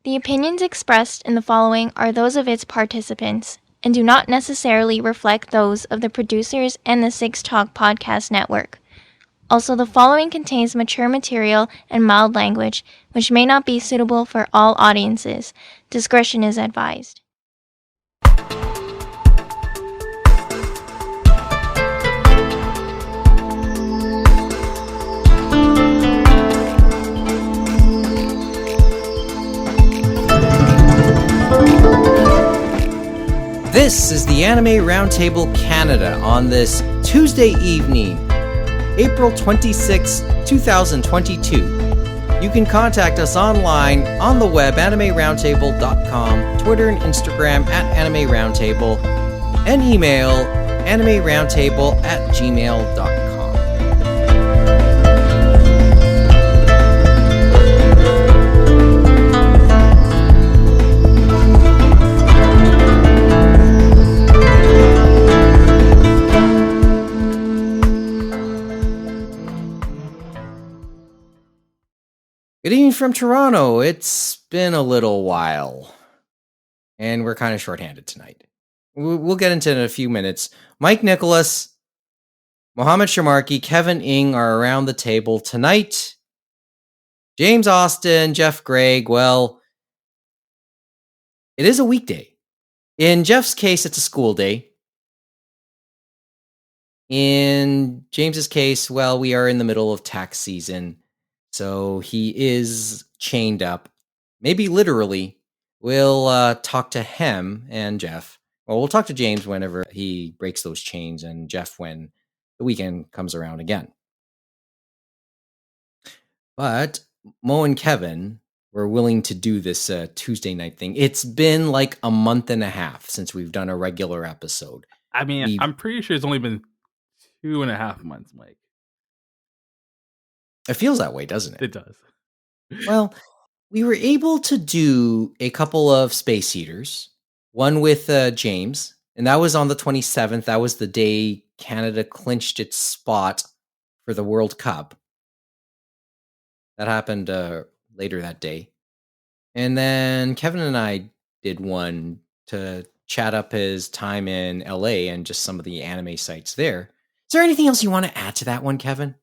The opinions expressed in the following are those of its participants and do not necessarily reflect those of the producers and the Six Talk Podcast Network. Also, the following contains mature material and mild language, which may not be suitable for all audiences. Discretion is advised. This is the Anime Roundtable Canada on this Tuesday evening, April 26, 2022. You can contact us online on the web, animeroundtable.com, Twitter and Instagram @Anime Roundtable, and email animeroundtable@gmail.com. Good evening from Toronto. It's been a little while, and we're kind of shorthanded tonight. We'll get into it in a few minutes. Mike Nicholas, Mohammed Shamarki, Kevin Ng are around the table tonight. James Austin, Jeff Gregg, well, it is a weekday. In Jeff's case, it's a school day. In James's case, well, we are in the middle of tax season. So he is chained up, maybe literally. We'll talk to him and Jeff. Well, we'll talk to James whenever he breaks those chains, and Jeff when the weekend comes around again. But Mo and Kevin were willing to do this Tuesday night thing. It's been like a month and a half since we've done a regular episode. I mean, I'm pretty sure it's only been 2.5 months, Mike. It feels that way, doesn't it? It does. Well, we were able to do a couple of space heaters, one with James, and that was on the 27th. That was the day Canada clinched its spot for the World Cup. That happened later that day. And then Kevin and I did one to chat up his time in LA and just some of the anime sites there. Is there anything else you want to add to that one, Kevin?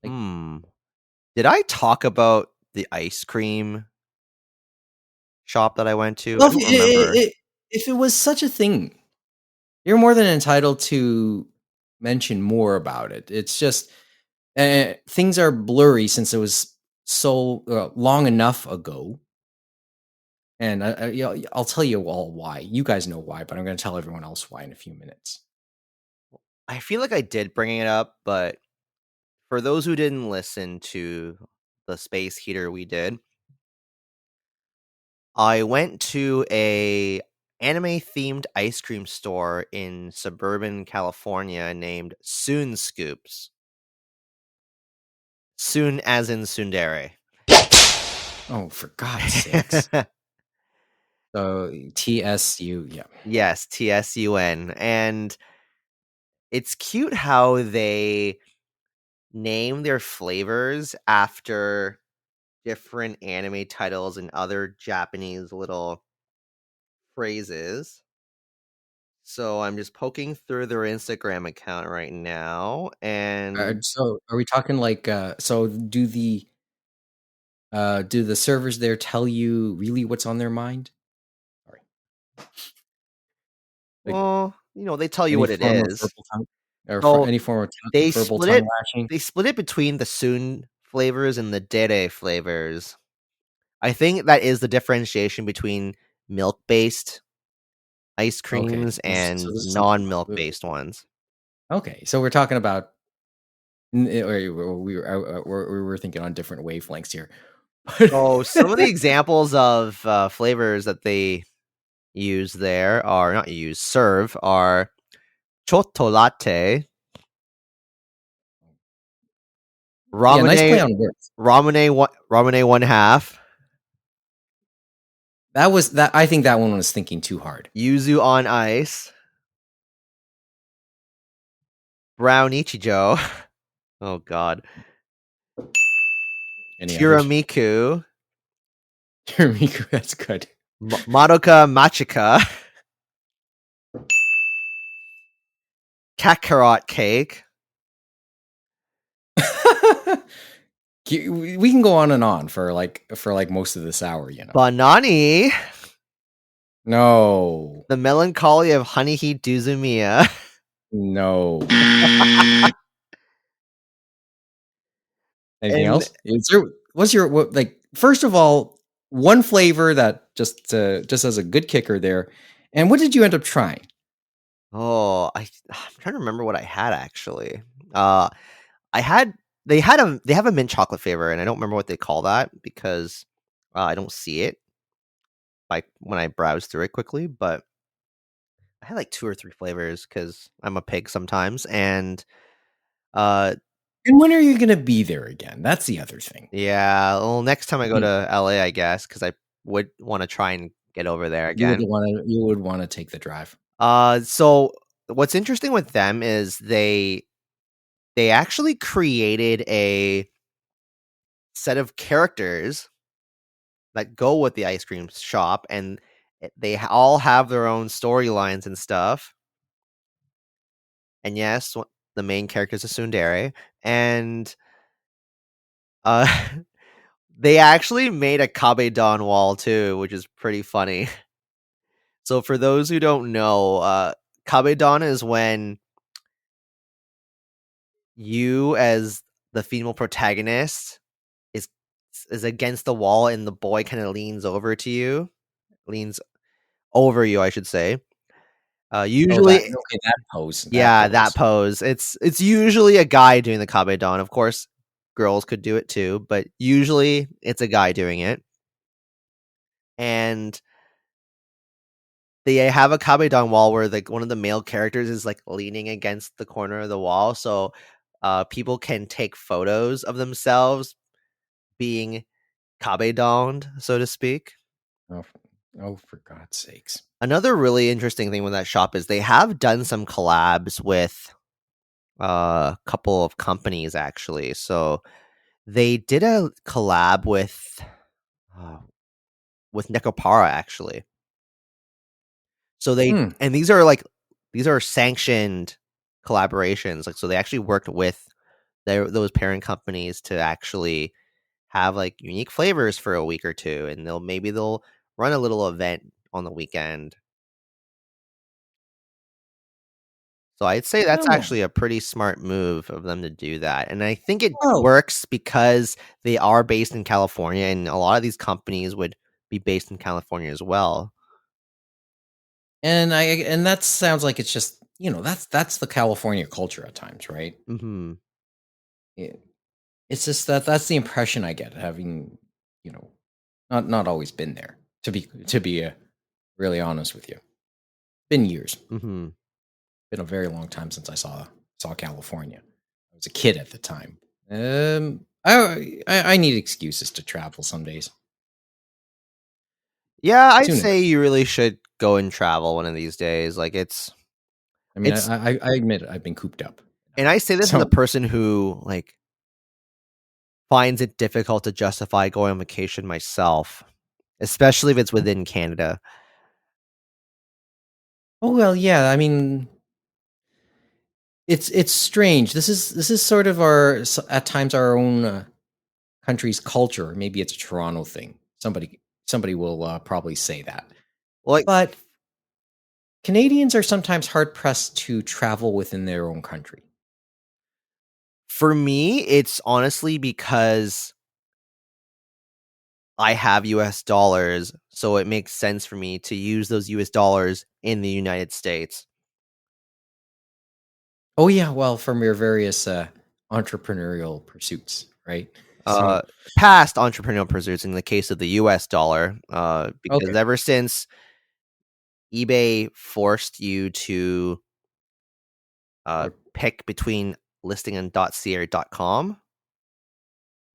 Did I talk about the ice cream shop that I went to? Well, I don't remember. If it was such a thing, you're more than entitled to mention more about it. It's just things are blurry since it was so long enough ago. And I'll tell you all why. You guys know why, but I'm going to tell everyone else why in a few minutes. I feel like I did bring it up, but for those who didn't listen to the space heater we did, I went to a anime-themed ice cream store in suburban California named Soon Scoops. Soon as in tsundere. Oh, for God's sakes. So, TSU, yeah. Yes, TSUN. And it's cute how they name their flavors after different anime titles and other Japanese little phrases. So I'm just poking through their Instagram account right now, and So are we talking like so do the servers there tell you really what's on their mind? Sorry. well, they tell you what it is. Any form of They verbal split tongue it. lashing. They split it between the Soon flavors and the Dere flavors. I think that is the differentiation between milk-based ice creams and non-milk-based ones. Okay, so we're talking about, we were thinking on different wavelengths here. So some of the examples of flavors that they use there serve are chotolate, ramune, nice play on words. ramune 1/2. I think that one was thinking too hard. Yuzu on ice. Brown Ichijo. Oh God. Tiramisu. Miku, that's good. Madoka Machika. Kakarot cake. We can go on and on for like most of this hour, you know. Banani. No. The melancholy of Hanihi Duzumiya. No. Anything And else? What's your first of all, one flavor that just as a good kicker there. And what did you end up trying? I'm trying to remember what I had actually. They have a mint chocolate flavor, and I don't remember what they call that because I don't see it like when I browse through it quickly. But I had like 2 or 3 flavors because I'm a pig sometimes, and And when are you going to be there again? That's the other thing. yeah. Well, next time I go to LA, I guess, because I would want to try and get over there again. You would want to take the drive. So what's interesting with them is they actually created a set of characters that go with the ice cream shop, and they all have their own storylines and stuff. And yes, the main character is a tsundere, and they actually made a Kabedon wall too, which is pretty funny. So for those who don't know, Kabedon is when you, as the female protagonist, is against the wall, and the boy kind of leans over you, I should say. Usually, that pose. that pose. It's usually a guy doing the Kabedon. Of course, girls could do it too, but usually it's a guy doing it. And they have a Kabedon wall where like one of the male characters is like leaning against the corner of the wall, so people can take photos of themselves being Kabedoned, so to speak. Oh, for God's sakes. Another really interesting thing with that shop is they have done some collabs with a couple of companies, actually. So they did a collab with Nekopara, actually. So and these are sanctioned collaborations. Like, so they actually worked with those parent companies to actually have like unique flavors for a week or two, and they'll run a little event on the weekend. So I'd say that's actually a pretty smart move of them to do that. And I think it works because they are based in California, and a lot of these companies would be based in California as well. And that sounds like it's just, that's the California culture at times, right? Mm-hmm. It's just that's the impression I get, having, not always been there, to be really honest with you. Been years. Mm-hmm. Been a very long time since I saw California. I was a kid at the time. I need excuses to travel some days. Yeah, I'd say you really should go and travel one of these days. Like I admit I've been cooped up. And I say this as a person who like finds it difficult to justify going on vacation myself, especially if it's within Canada. Oh well, yeah. I mean, it's strange. This is sort of at times our own country's culture. Maybe it's a Toronto thing. Somebody will probably say that. But Canadians are sometimes hard pressed to travel within their own country. For me, it's honestly because I have US dollars, so it makes sense for me to use those US dollars in the United States. Oh yeah, well, from your various entrepreneurial pursuits, right? Past entrepreneurial pursuits in the case of the US dollar, because ever since eBay forced you to pick between listing on .ca or .com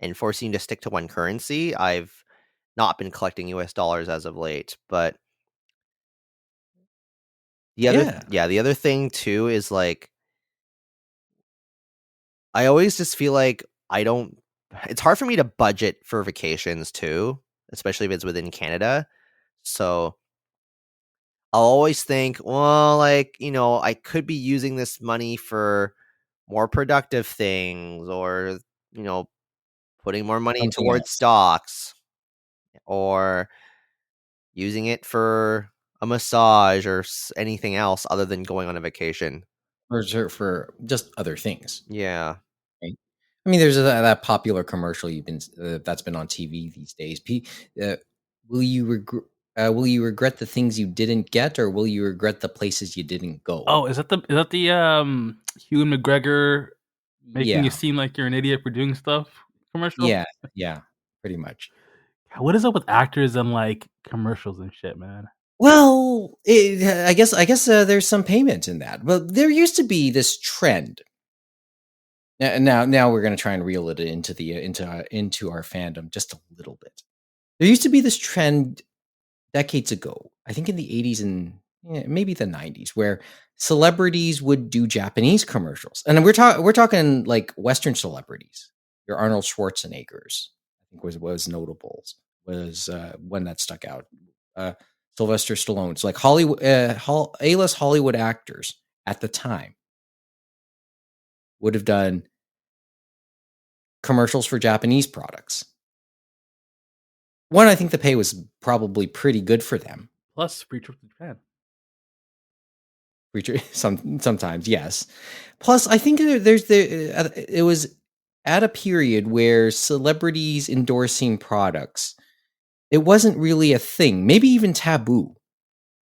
and forcing you to stick to one currency, I've not been collecting US dollars as of late. But the other thing too is like I always just feel like it's hard for me to budget for vacations too, especially if it's within Canada. So I'll always think, well, like, I could be using this money for more productive things, or, putting more money Something towards else. stocks, or using it for a massage or anything else other than going on a vacation. Or for just other things. Yeah. Right? I mean, there's that popular commercial that's been on TV these days. Uh, will you regret the things you didn't get, or will you regret the places you didn't go? Oh, is that the Ewan McGregor making you Yeah, seem like you're an idiot for doing stuff commercial? yeah, pretty much. What is up with actors and like commercials and shit, man? Well, I guess there's some payment in that. But there used to be this trend. Now we're going to try and reel it into our fandom just a little bit. There used to be this trend decades ago, I think in the 80s and maybe the 90s, where celebrities would do Japanese commercials. And we're talking like Western celebrities. Your Arnold Schwarzeneggers, I think was notables, was one that stuck out. Sylvester Stallone's, like Hollywood, A-list Hollywood actors at the time would have done commercials for Japanese products. One, I think the pay was probably pretty good for them. Plus, free trip to Japan. Sometimes, yes. Plus, I think it was at a period where celebrities endorsing products, it wasn't really a thing, maybe even taboo.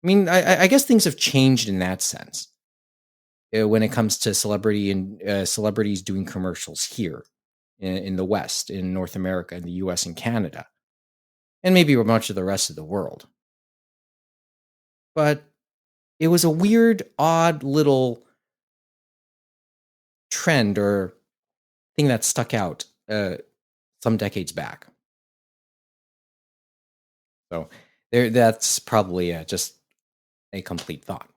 I mean, I guess things have changed in that sense when it comes to celebrities doing commercials here in the West, in North America, in the U.S. and Canada, and maybe much of the rest of the world. But it was a weird, odd little trend or thing that stuck out some decades back. So that's probably just a complete thought.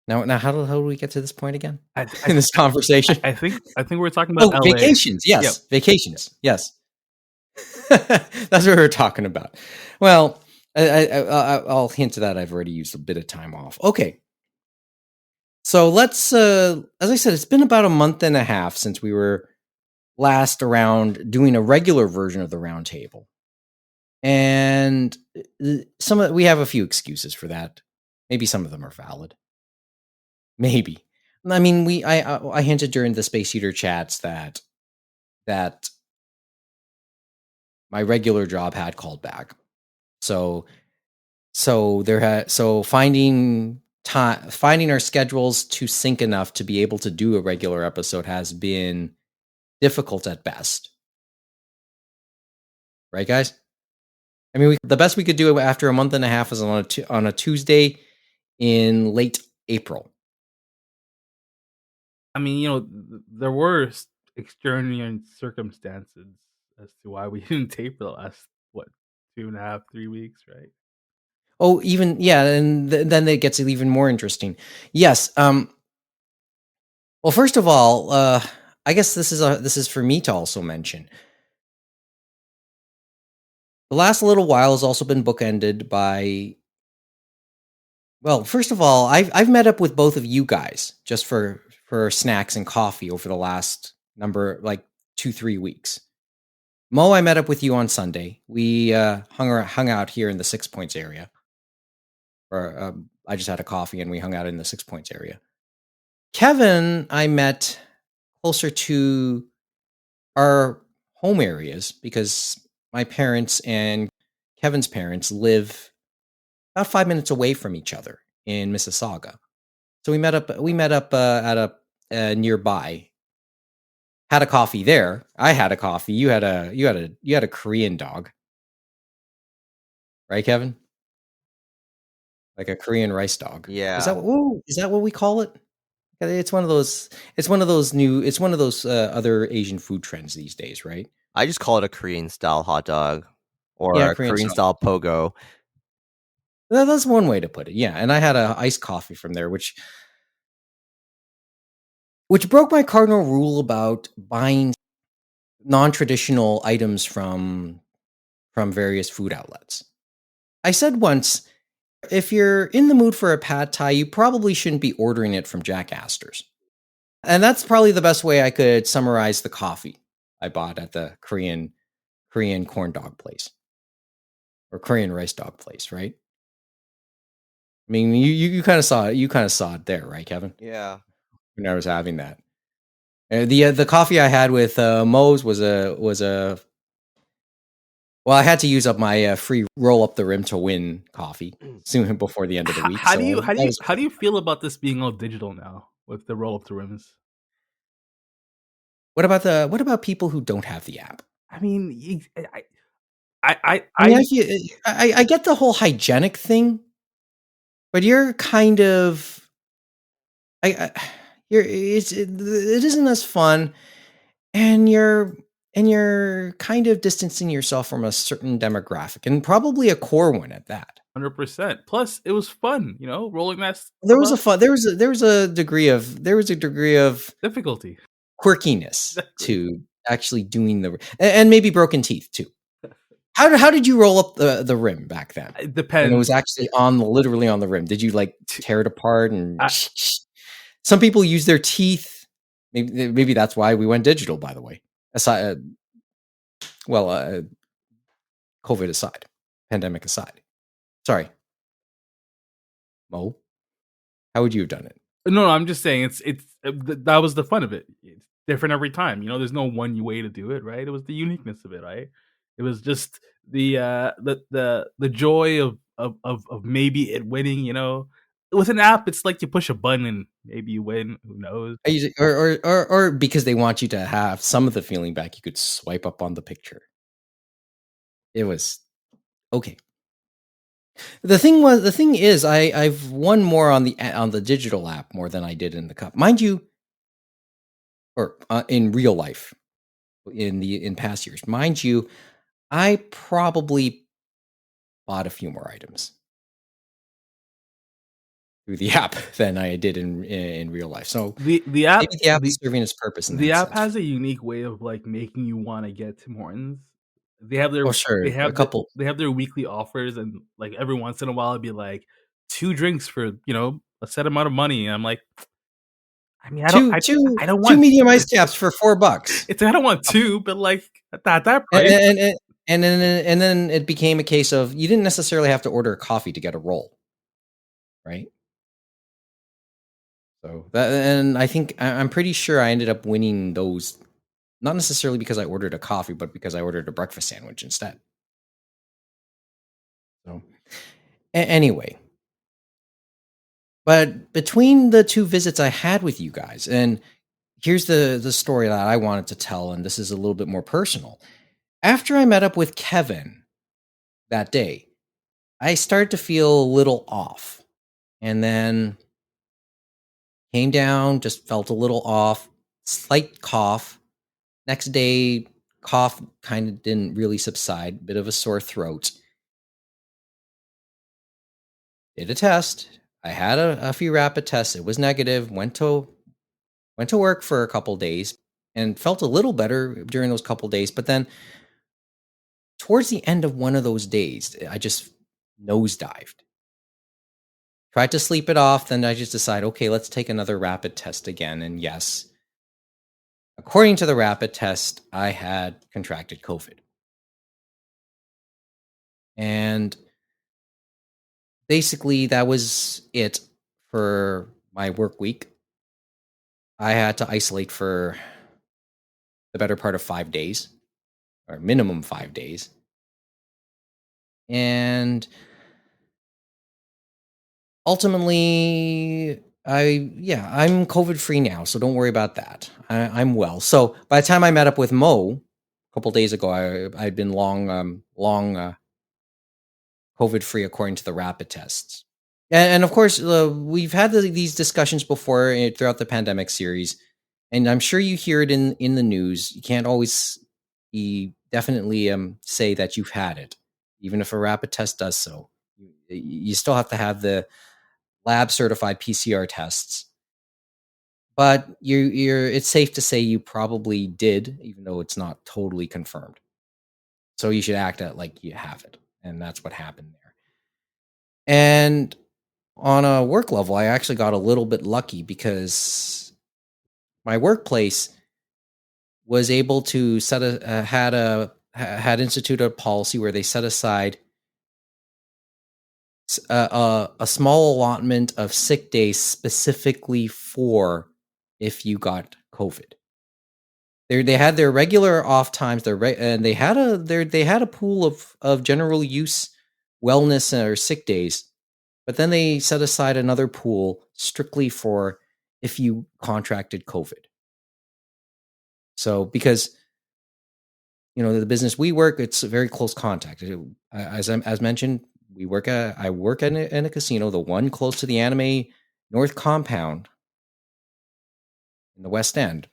Now, how do we get to this point again in this conversation? I think we're talking about LA. Vacations. Yes, yep. Vacations. Yes, that's what we're talking about. Well, I'll hint to that. I've already used a bit of time off. Okay. So let's, as I said, it's been about a month and a half since we were last around doing a regular version of the roundtable. And we have a few excuses for that. Maybe some of them are valid. Maybe. I mean, I hinted during the Space Heater chats that my regular job had called back. So finding our schedules to sync enough to be able to do a regular episode has been difficult at best. Right, guys? I mean, the best we could do after a month and a half is on a Tuesday in late April. I mean, there were extraordinary circumstances as to why we didn't tape the last 2.5, 3 weeks, right? Oh, even and then it gets even more interesting. Yes. Well, first of all, I guess this is for me to also mention. The last little while has also been bookended by. Well, first of all, I've met up with both of you guys just for snacks and coffee over the last 2-3 weeks. Mo, I met up with you on Sunday. We hung out here in the 6 Points area. Or I just had a coffee and we hung out in the 6 Points area. Kevin, I met closer to our home areas because my parents and Kevin's parents live about 5 minutes away from each other in Mississauga. So we met up at a nearby. Had a coffee there. I had a coffee. You had a Korean dog. Right, Kevin? Like a Korean rice dog. Yeah. Is that what we call it? It's one of those other Asian food trends these days, right? I just call it a Korean style hot dog or a Korean style pogo. That's one way to put it. Yeah, and I had a iced coffee from there, which broke my cardinal rule about buying non-traditional items from from various food outlets. I said once, if you're in the mood for a pad thai, you probably shouldn't be ordering it from Jack Astor's. And that's probably the best way I could summarize the coffee I bought at the Korean corn dog place or Korean rice dog place, right? I mean, you kind of saw it. You kind of saw it there, right, Kevin? Yeah. When I was having that. The coffee I had with Moe's was a well, I had to use up my free roll up the rim to win coffee soon before the end of the week. How do you feel about this being all digital now with the roll up the rims? What about people who don't have the app? I mean, I get the whole hygienic thing, but you're kind of it isn't as fun, and you're kind of distancing yourself from a certain demographic, and probably a core one at that. 100%. Plus, it was fun, rolling that. There was a degree of difficulty, quirkiness to actually doing and maybe broken teeth too. How did you roll up the rim back then? It depends. And it was actually literally on the rim. Did you like tear it apart? And some people use their teeth. Maybe that's why we went digital. By the way, aside, COVID aside, pandemic aside. Sorry, Mo. How would you have done it? No, I'm just saying that was the fun of it. It's different every time. There's no one way to do it, right? It was the uniqueness of it, right? It was just the joy of maybe it winning. With an app, it's like you push a button and maybe you win. Who knows? Or because they want you to have some of the feeling back, you could swipe up on the picture. It was okay. The thing is, I've won more on the digital app more than I did in the cup, mind you, or in real life, in past years, mind you. I probably bought a few more items through the app than I did in real life. So the app is serving its purpose. The app has a unique way of like making you want to get Tim Hortons. They have their they have their weekly offers, and like every once in a while it'd be like 2 drinks for a set amount of money. And I'm like, I mean, I don't want 2 medium ice caps for $4. It's I don't want 2, but like at that price. And then it became a case of you didn't necessarily have to order a coffee to get a roll, right? So and I think I'm pretty sure I ended up winning those, not necessarily because I ordered a coffee, but because I ordered a breakfast sandwich instead. So anyway, but between the 2 visits I had with you guys, and here's the story that I wanted to tell, and this is a little bit more personal. After I met up with Kevin that day, I started to feel a little off. And then came down, just felt a little off, slight cough. Next day, cough kind of didn't really subside, bit of a sore throat. Did a test. I had a few rapid tests. It was negative. Went to work for a couple days and felt a little better during those couple days. But then towards the end of one of those days, I just nosedived. Tried to sleep it off, then I just decided, okay, let's take another rapid test again. And yes, according to the rapid test, I had contracted COVID. And basically, that was it for my work week. I had to isolate for the better part of 5 days, or minimum 5 days. And ultimately, I'm COVID free now, so don't worry about that. I'm well. So by the time I met up with Mo a couple days ago, I'd been long COVID free according to the rapid tests. And of course, we've had these discussions before throughout the pandemic series, and I'm sure you hear it in the news. You can't always definitely say that you've had it, even if a rapid test does so. You still have to have the lab certified PCR tests, but it's safe to say you probably did, even though it's not totally confirmed. So you should act out like you have it. And that's what happened there. And on a work level, I actually got a little bit lucky because my workplace was able to had instituted a policy where they set aside a small allotment of sick days specifically for if you got COVID. They had their regular off times, and they had a pool of general use wellness or sick days, but then they set aside another pool strictly for if you contracted COVID. So because the business we work, it's a very close contact. As mentioned, I work in a casino, the one close to the Anime North compound in the West End.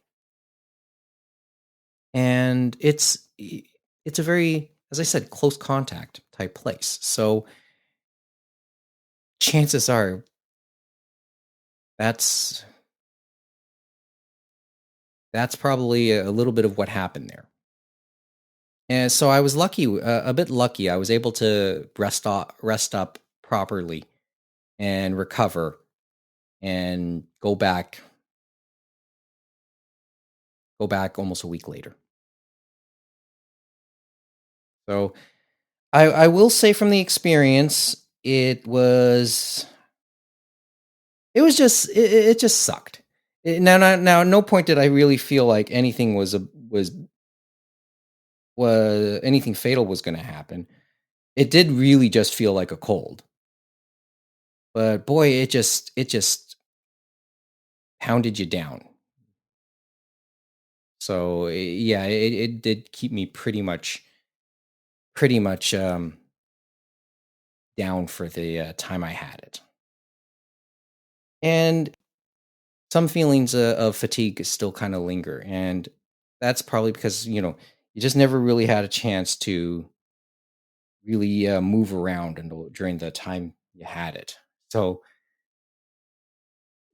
And it's a very, as I said, close contact type place. So chances are that's probably a little bit of what happened there. And so I was lucky, a bit lucky. I was able to rest up properly and recover and go back almost a week later. So I will say from the experience, it just sucked. Now, no point did I really feel like anything was anything fatal was going to happen. It did really just feel like a cold, but boy, it just pounded you down. So yeah, it did keep me pretty much down for the time I had it. And some feelings of fatigue still kind of linger. And that's probably because, you just never really had a chance to really move around during the time you had it. So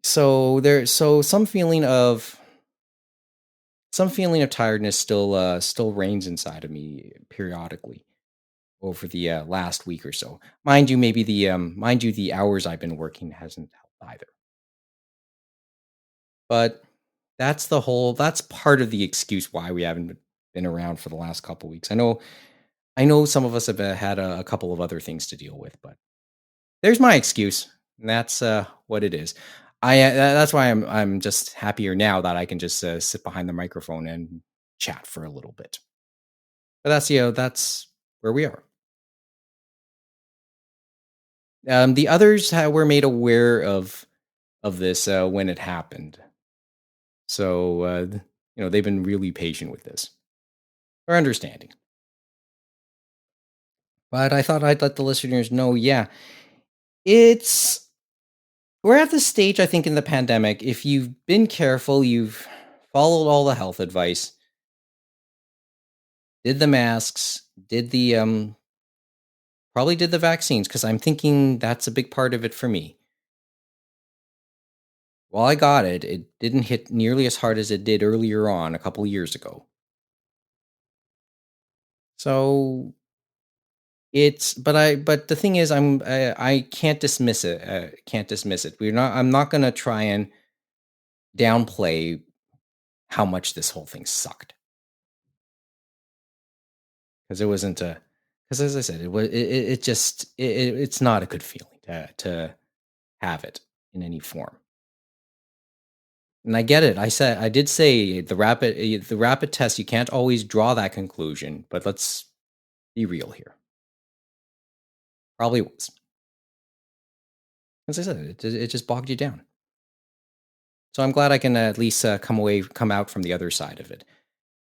some feeling of tiredness still reigns inside of me periodically over the last week or so. Mind you, the hours I've been working hasn't helped either. But that's part of the excuse why we haven't been around for the last couple weeks. I know some of us have had a couple of other things to deal with, but there's my excuse, and that's what it is. That's why I'm just happier now that I can just sit behind the microphone and chat for a little bit. But that's where we are. The others were made aware of this when it happened, so they've been really patient with this, or understanding. But I thought I'd let the listeners know, yeah, we're at this stage, I think, in the pandemic. If you've been careful, you've followed all the health advice, did the masks, did the probably did the vaccines, because I'm thinking that's a big part of it for me. While I got it, it didn't hit nearly as hard as it did earlier on a couple of years ago. So but the thing is, I can't dismiss it. I'm not going to try and downplay how much this whole thing sucked, because it wasn't because, as I said, it's not a good feeling to have it in any form. And I get it. I did say the rapid test, you can't always draw that conclusion, but let's be real here. Probably was. As I said, it just bogged you down. So I'm glad I can at least come out from the other side of it.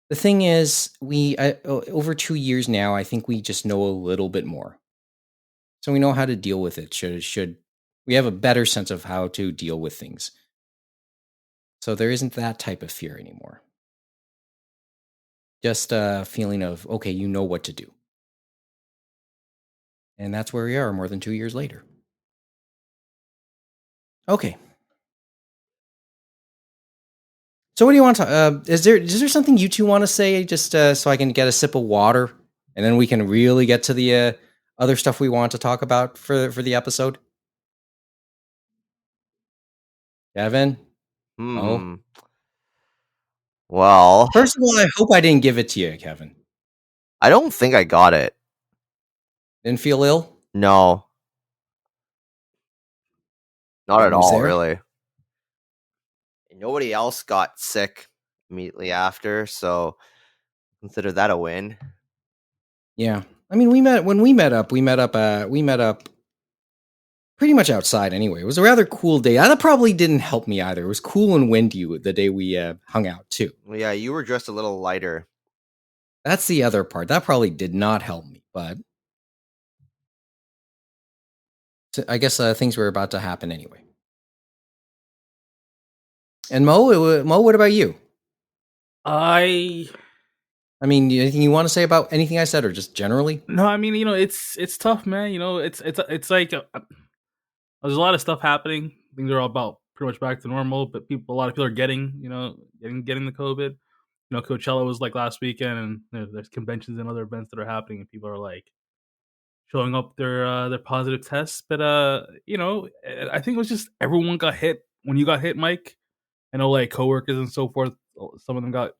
The thing is, over 2 years now, I think we just know a little bit more. So we know how to deal with it. Should we have a better sense of how to deal with things? So there isn't that type of fear anymore. Just a feeling of, okay, you know what to do. And that's where we are more than 2 years later. Okay. So what do you want to? Is there something you two want to say? Just so I can get a sip of water and then we can really get to the other stuff we want to talk about for the episode. Kevin? Oh. Well, First of all, I hope I didn't give it to you, Kevin. I don't think I got it. Didn't feel ill? No. Not at all, there? really. Nobody else got sick immediately after, so consider that a win. Yeah. I mean, we met up pretty much outside anyway. It was a rather cool day. That probably didn't help me either. It was cool and windy the day we hung out too. Well, yeah, you were just a little lighter. That's the other part. That probably did not help me, but I guess things were about to happen anyway. And Mo, what about you? I mean, anything you want to say about anything I said, or just generally? No, I mean, it's tough, man. It's like there's a lot of stuff happening. Things are all about pretty much back to normal, but a lot of people are getting the COVID. Coachella was like last weekend, and there's conventions and other events that are happening, and people are like showing up their positive tests. But I think it was just everyone got hit when you got hit, Mike. I know, like, coworkers and so forth. Some of them got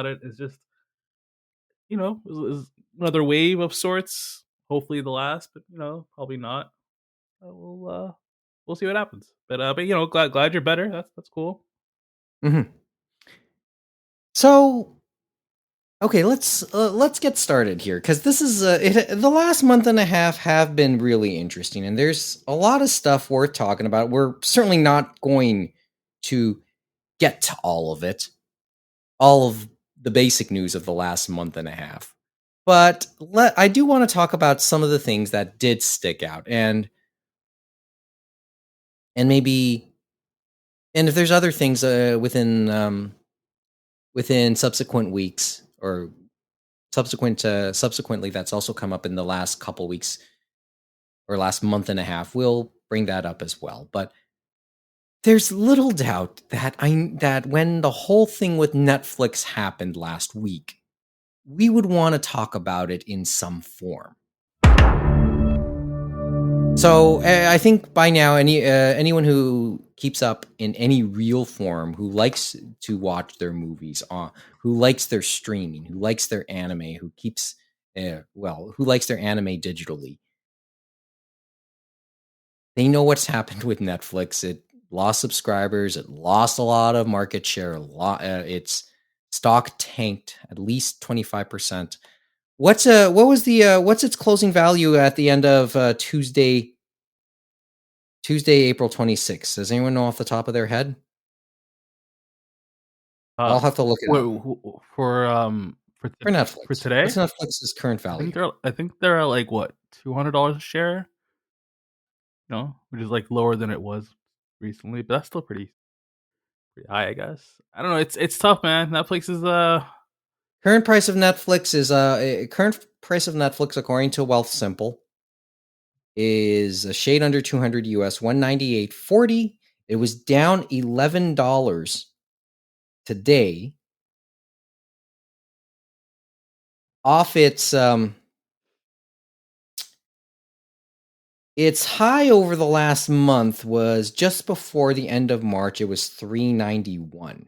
it. It's just it was another wave of sorts. Hopefully the last, but probably not. We'll see what happens. But glad you're better. That's cool. Mm-hmm. So, okay, let's get started here, because this is the last month and a half have been really interesting, and there's a lot of stuff worth talking about. We're certainly not going to get to all of it, all of the basic news of the last month and a half, but I do want to talk about some of the things that did stick out, and maybe, and if there's other things within subsequent weeks, or subsequently that's also come up in the last couple weeks or last month and a half, we'll bring that up as well. But there's little doubt that that when the whole thing with Netflix happened last week, we would want to talk about it in some form. So I think by now, anyone who keeps up in any real form, who likes to watch their movies, who likes their streaming, who likes their anime, who likes their anime digitally, they know what's happened with Netflix. It lost subscribers. It lost a lot of market share. Its stock tanked at least 25%. What's its closing value at the end of Tuesday, April 26th? Does anyone know off the top of their head? I'll have to look it up. For Netflix. for today. What's Netflix's current value? I think they're at like what, $200 a share. Which is like lower than it was recently, but that's still pretty high, I guess. I don't know. It's tough, man. Netflix is current price of Netflix according to Wealthsimple is a shade under 200 US, 198.40. It was down $11 today off its high over the last month was just before the end of March. It was $391.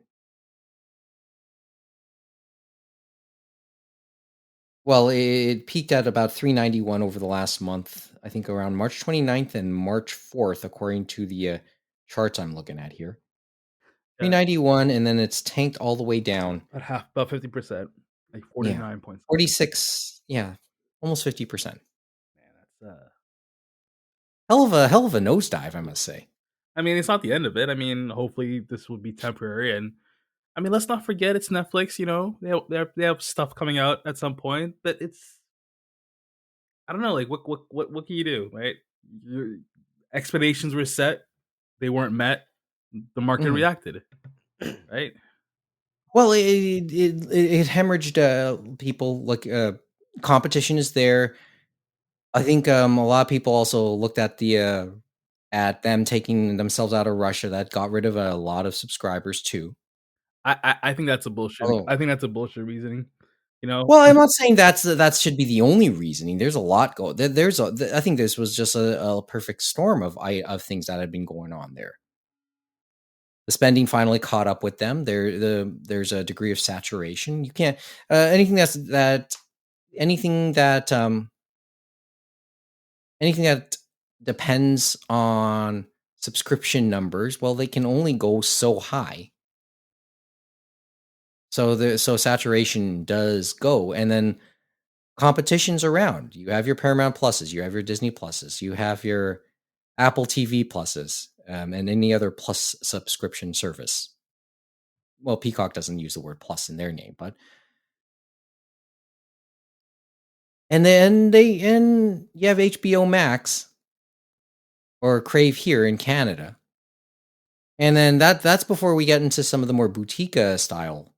Well, it peaked at about $391 over the last month, I think around March 29th and March 4th, according to the charts I'm looking at here. $391, and then it's tanked all the way down. About 50%, like 49 points. 46, yeah, almost 50%. Man, that's hell of a nosedive, I must say. I mean, it's not the end of it. I mean, hopefully this will be temporary, and I mean, let's not forget it's Netflix. They have stuff coming out at some point, but it's, I don't know, like what can you do, right? Your expectations were set, they weren't met, the market reacted, right? Well, it hemorrhaged people. Like competition is there. I think a lot of people also looked at at them taking themselves out of Russia. That got rid of a lot of subscribers too. I think that's a bullshit. I think that's a bullshit reasoning. You know, Well, I'm not saying that should be the only reasoning. There's a lot go. I think this was just a perfect storm of things that had been going on there. The spending finally caught up with them. There's a degree of saturation. You can't anything anything that anything that depends on subscription numbers. Well, they can only go so high. So saturation does go, and then competition's around. You have your Paramount Pluses, you have your Disney Pluses, you have your Apple TV Pluses, and any other plus subscription service. Well, Peacock doesn't use the word plus in their name, but and you have HBO Max or Crave here in Canada, and then that's before we get into some of the more boutique style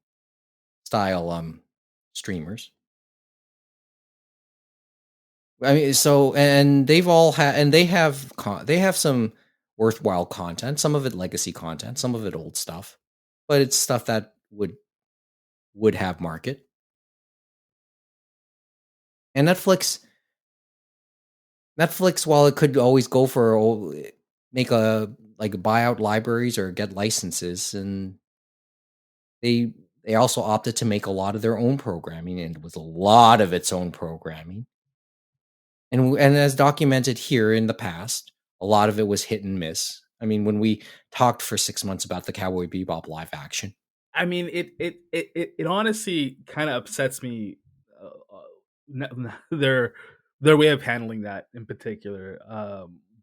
streamers. I mean, so and they've all had and they have some worthwhile content. Some of it legacy content, some of it old stuff, but it's stuff that would have market. And Netflix, while it could always go for make a like buy out libraries or get licenses, and they also opted to make a lot of their own programming, and it was a lot of its own programming. And as documented here in the past, a lot of it was hit and miss. I mean, when we talked for 6 months about the Cowboy Bebop live action, I mean, it honestly kind of upsets me, their way of handling that in particular,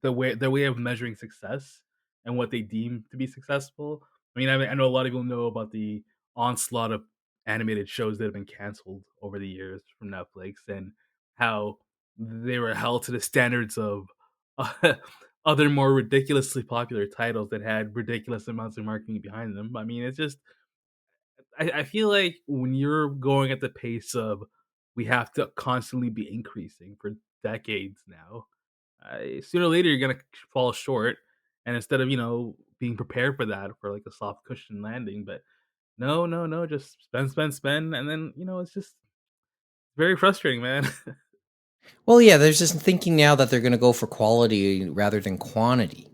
their way of measuring success and what they deem to be successful. I know a lot of people know about the onslaught of animated shows that have been canceled over the years from Netflix, and how they were held to the standards of other more ridiculously popular titles that had ridiculous amounts of marketing behind them. I mean, it's just I feel like when you're going at the pace of we have to constantly be increasing for decades now, sooner or later you're gonna fall short. And instead of being prepared for that, for like a soft cushion landing, but no, no, no, just spend, spend, spend, and then it's just very frustrating, man. well, yeah, there's this thinking now that they're going to go for quality rather than quantity,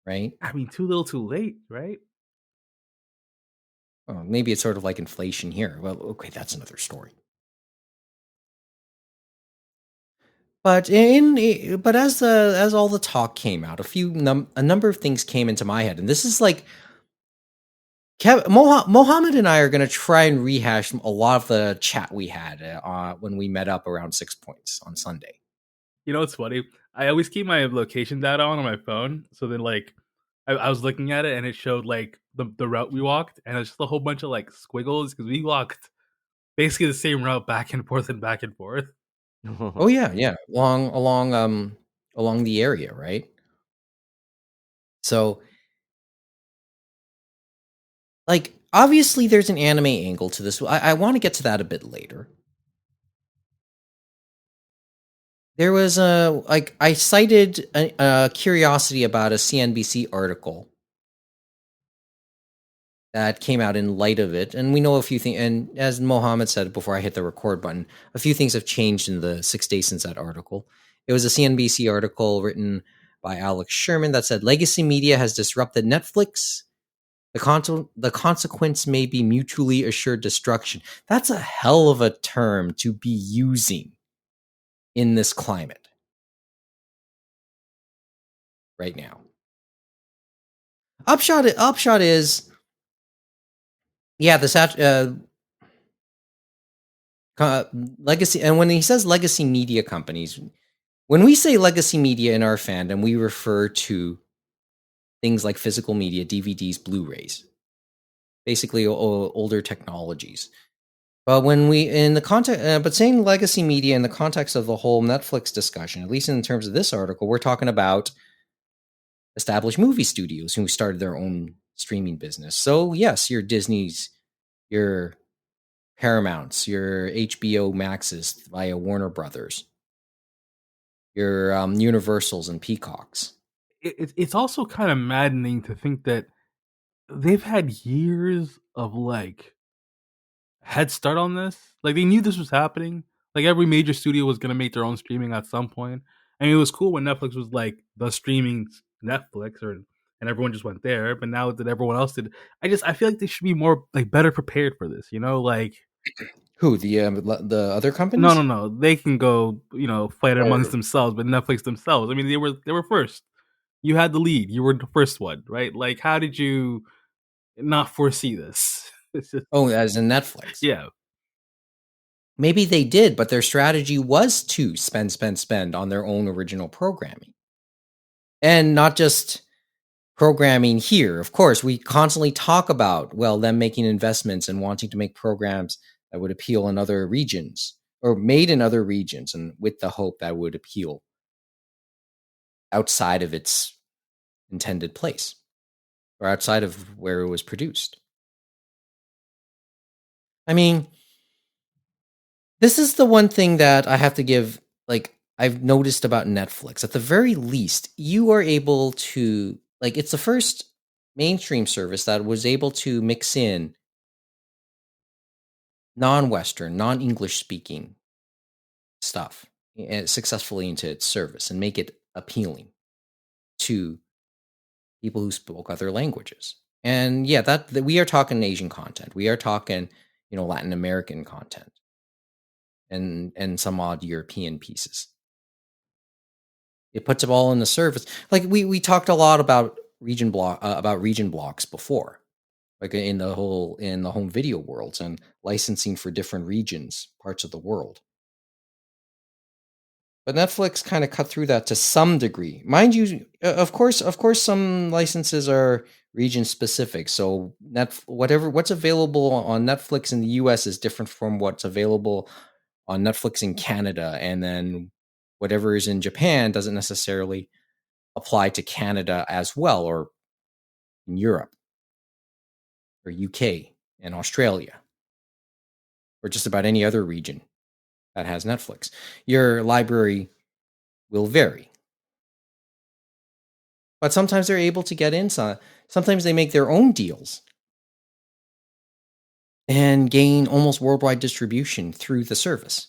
right? I mean, too little, too late, right? Well, maybe it's sort of like inflation here. Well, okay, that's another story. But as all the talk came out, a number of things came into my head, and this is like Mohammed and I are going to try and rehash a lot of the chat we had when we met up around 6 Points on Sunday. You know what's funny? I always keep my location data on my phone, so then like I was looking at it and it showed like the route we walked, and it's just a whole bunch of like squiggles because we walked basically the same route back and forth and back and forth. Oh yeah, along the area, right? So, like, obviously, there's an anime angle to this. I want to get to that a bit later. There was I cited a curiosity about a CNBC article that came out in light of it, and we know a few things. And as Mohammed said before I hit the record button, a few things have changed in the 6 days since that article. It was a CNBC article written by Alex Sherman that said legacy media has disrupted Netflix. The consequence may be mutually assured destruction. That's a hell of a term to be using in this climate right now. Upshot is, yeah, legacy. And when he says legacy media companies, when we say legacy media in our fandom, we refer to things like physical media, DVDs, Blu-rays, basically older technologies. But when we in the context, but saying legacy media in the context of the whole Netflix discussion, at least in terms of this article, we're talking about established movie studios who started their own streaming business. So yes, your Disney's, your Paramounts, your HBO Maxes via Warner Brothers, your Universals and Peacocks. It's also kind of maddening to think that they've had years of like head start on this. Like they knew this was happening. Like every major studio was gonna make their own streaming at some point. I mean, it was cool when Netflix was like the streaming Netflix, and everyone just went there. But now that everyone else did, I feel like they should be more like better prepared for this. Like Who, the other companies? no, they can go fight it amongst Or themselves, but Netflix themselves. I mean, they were first. You had the lead. You were the first one, right? Like, how did you not foresee this? It's just, as in Netflix. yeah. Maybe they did, but their strategy was to spend on their own original programming. And not just programming here. Of course, we constantly talk about, them making investments and wanting to make programs that would appeal in other regions or made in other regions, and with the hope that would appeal outside of its intended place or outside of where it was produced. I mean, this is the one thing that I have to give, I've noticed about Netflix. At the very least, you are able to, it's the first mainstream service that was able to mix in non-Western, non-English speaking stuff successfully into its service and make it appealing to people who spoke other languages. And yeah, that we are talking Asian content. We are talking, Latin American content and some odd European pieces. It puts it all in the service. Like we talked a lot about region blocks before, like in the home video worlds and licensing for different regions, parts of the world. But Netflix kind of cut through that to some degree. Mind you, of course, some licenses are region specific. So what's available on Netflix in the US is different from what's available on Netflix in Canada, and then whatever is in Japan doesn't necessarily apply to Canada as well, or in Europe, or UK and Australia, or just about any other region that has Netflix. Your library will vary. But sometimes they're able to get in. Sometimes they make their own deals and gain almost worldwide distribution through the service,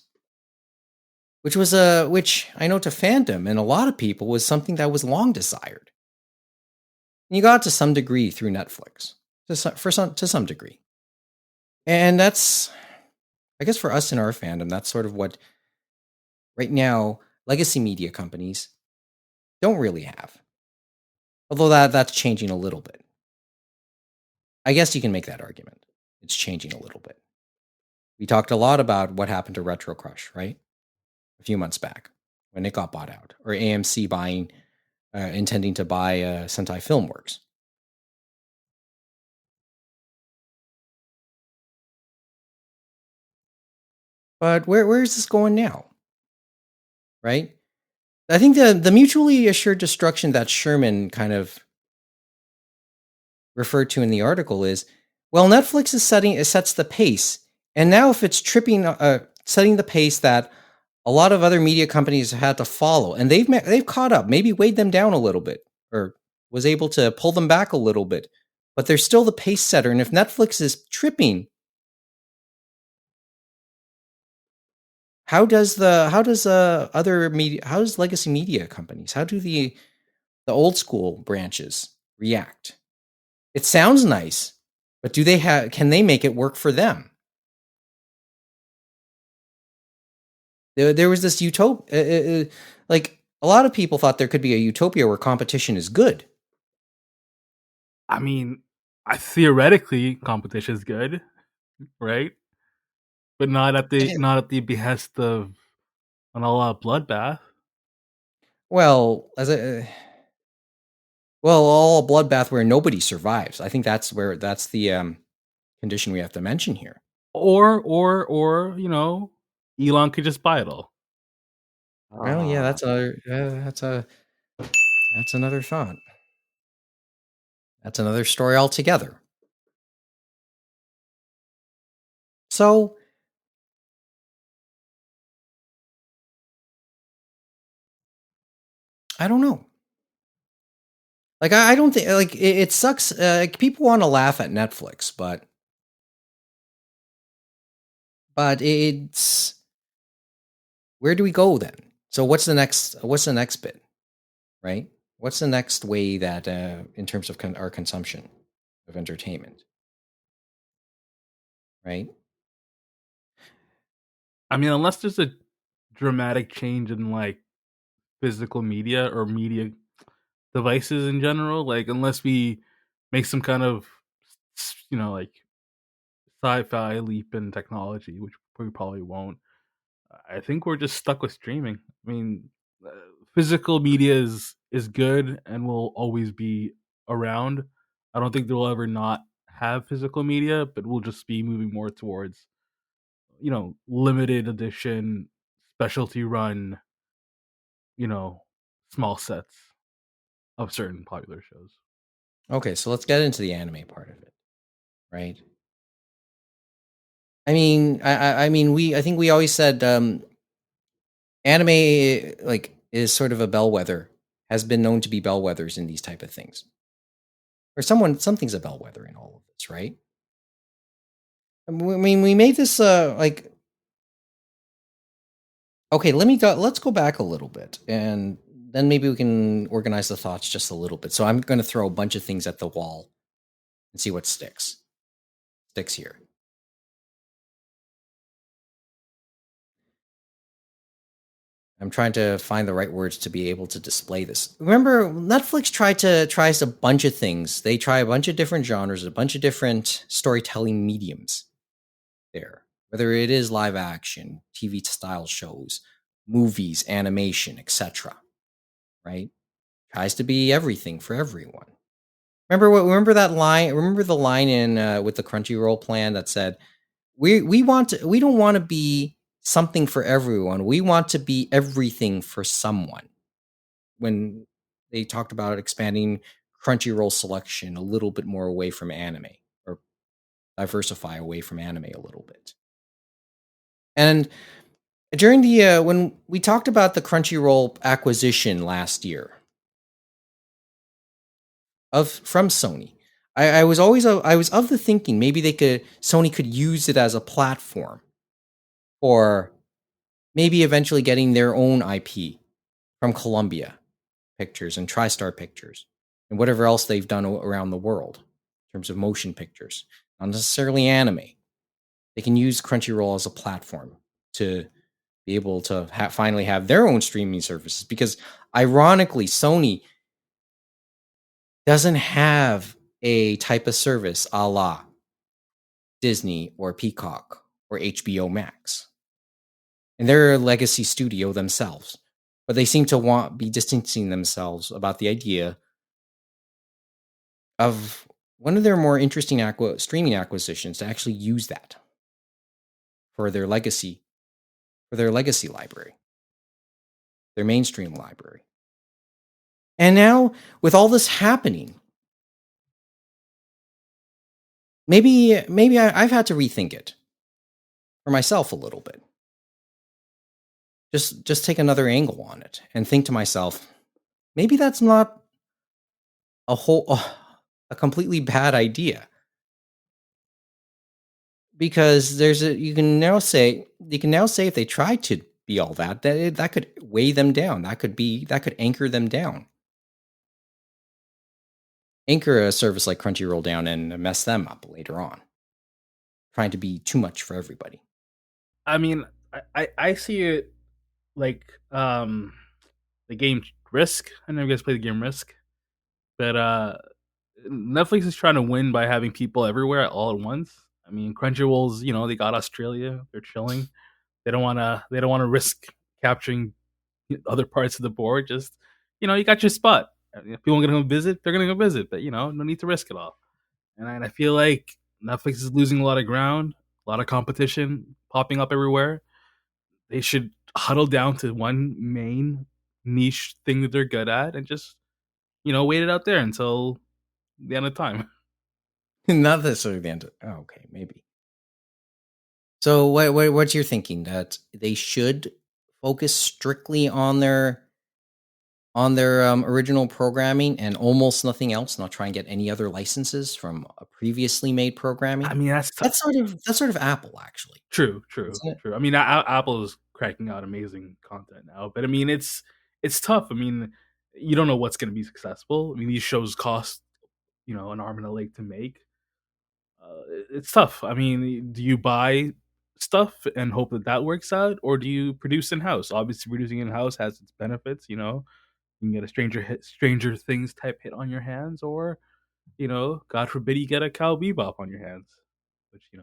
which I know to fandom and a lot of people was something that was long desired. And you got it to some degree through Netflix, to some degree, and that's, I guess, for us in our fandom, that's sort of what right now legacy media companies don't really have. Although that's changing a little bit. I guess you can make that argument. It's changing a little bit. We talked a lot about what happened to Retro Crush, right? A few months back when it got bought out, or AMC intending to buy Sentai Filmworks. But where is this going now? Right? I think the mutually assured destruction that Sherman kind of referred to in the article is, Netflix sets the pace, and now if it's setting the pace that a lot of other media companies had to follow, and they've caught up, maybe weighed them down a little bit, or was able to pull them back a little bit, but they're still the pace setter. And if Netflix is tripping, how does legacy media companies, how do the old school branches react? It sounds nice, but can they make it work for them? There was this utopia, like a lot of people thought there could be a utopia where competition is good. I mean, theoretically, competition is good, right? But not at the behest of an all-out bloodbath. Well, all bloodbath where nobody survives. I think that's the condition we have to mention here. Or Elon could just buy it all. Well, yeah, that's another thought. That's another story altogether. So, I don't know. Like, I don't think, like, it sucks. People want to laugh at Netflix, but but it's where do we go then? So what's the next bit, right? What's the next way that in terms of our consumption of entertainment, right? I mean, unless there's a dramatic change in like physical media or media devices in general, like unless we make some kind of like sci-fi leap in technology, which we probably won't. I think we're just stuck with streaming. I mean, uh, physical media is good and will always be around. I don't think they'll ever not have physical media, but we'll just be moving more towards limited edition, specialty run, you know, small sets of certain popular shows. Okay, so let's get into the anime part of it, right? I mean, I think we always said anime like is sort of a bellwether, has been known to be bellwethers in these type of things, or something's a bellwether in all of this, right? I mean, we made this like okay. Let's go back a little bit, and then maybe we can organize the thoughts just a little bit. So I'm going to throw a bunch of things at the wall and see what sticks here. I'm trying to find the right words to be able to display this. Remember, Netflix tries a bunch of things. They try a bunch of different genres, a bunch of different storytelling mediums there. Whether it is live action, TV style shows, movies, animation, etc. Right? Tries to be everything for everyone. Remember that line? Remember the line in with the Crunchyroll plan that said, we don't want to be something for everyone. We want to be everything for someone." When they talked about expanding Crunchyroll selection a little bit more away from anime, or diversify away from anime a little bit. And during the when we talked about the Crunchyroll acquisition last year from Sony, I was of the thinking maybe Sony could use it as a platform for maybe eventually getting their own IP from Columbia Pictures and TriStar Pictures and whatever else they've done around the world in terms of motion pictures, not necessarily anime. They can use Crunchyroll as a platform to be able to finally have their own streaming services, because ironically, Sony doesn't have a type of service a la Disney or Peacock or HBO Max. And they're a legacy studio themselves. But they seem to be distancing themselves about the idea of one of their more interesting streaming acquisitions to actually use that for their legacy library, their mainstream library. And now, with all this happening, maybe I've had to rethink it for myself a little bit. Just take another angle on it and think to myself, maybe that's not a completely bad idea. Because you can now say if they tried to be all that could weigh them down. That could anchor them down. Anchor a service like Crunchyroll down and mess them up later on. Trying to be too much for everybody. I mean, I see it like the game Risk. I know you guys play the game Risk, but Netflix is trying to win by having people everywhere all at once. I mean, Crunchyroll's, they got Australia, they're chilling. They don't want to risk capturing other parts of the board. Just, you got your spot. If people are going to go visit, they're going to go visit, but no need to risk it all. And I feel like Netflix is losing a lot of ground, a lot of competition popping up everywhere. They should huddle down to one main niche thing that they're good at and just, wait it out there until the end of time. Not necessarily the end. Okay, maybe. So what's your thinking? That they should focus strictly on their on their original programming and almost nothing else, not try and get any other licenses from a previously made programming. I mean, That's sort of Apple, actually. true. Isn't it? I mean, Apple is cracking out amazing content now, but I mean, it's tough. I mean, you don't know what's going to be successful. I mean, these shows cost an arm and a leg to make. It's tough. I mean, do you buy stuff and hope that works out, or do you produce in house? Obviously, producing in house has its benefits. You can get a Stranger Things type hit on your hands, or God forbid you get a Cow Bebop on your hands, which should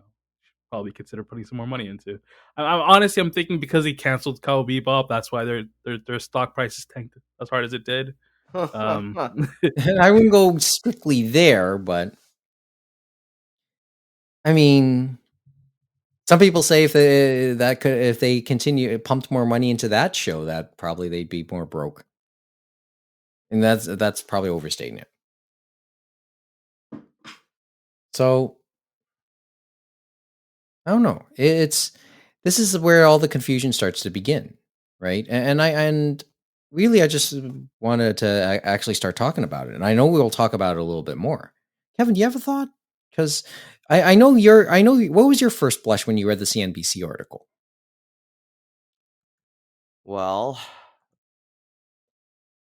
probably consider putting some more money into. Honestly, I'm thinking because he canceled Cow Bebop, that's why their stock prices tanked as hard as it did. I wouldn't go strictly there, but I mean, some people say if they continue pumped more money into that show, that probably they'd be more broke, and that's probably overstating it. So I don't know. This is where all the confusion starts to begin, right? And really, I just wanted to actually start talking about it, and I know we'll talk about it a little bit more. Kevin, do you have a thought? Because I know what was your first blush when you read the CNBC article? Well,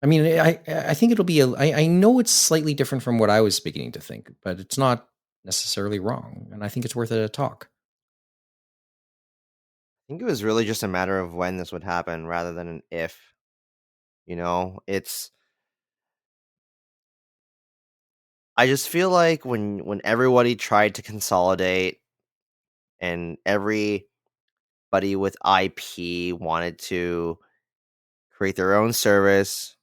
I mean, I think it'll be I know it's slightly different from what I was beginning to think, but it's not necessarily wrong, and I think it's worth a talk. I think it was really just a matter of when this would happen rather than an if. I just feel like when everybody tried to consolidate and everybody with IP wanted to create their own service,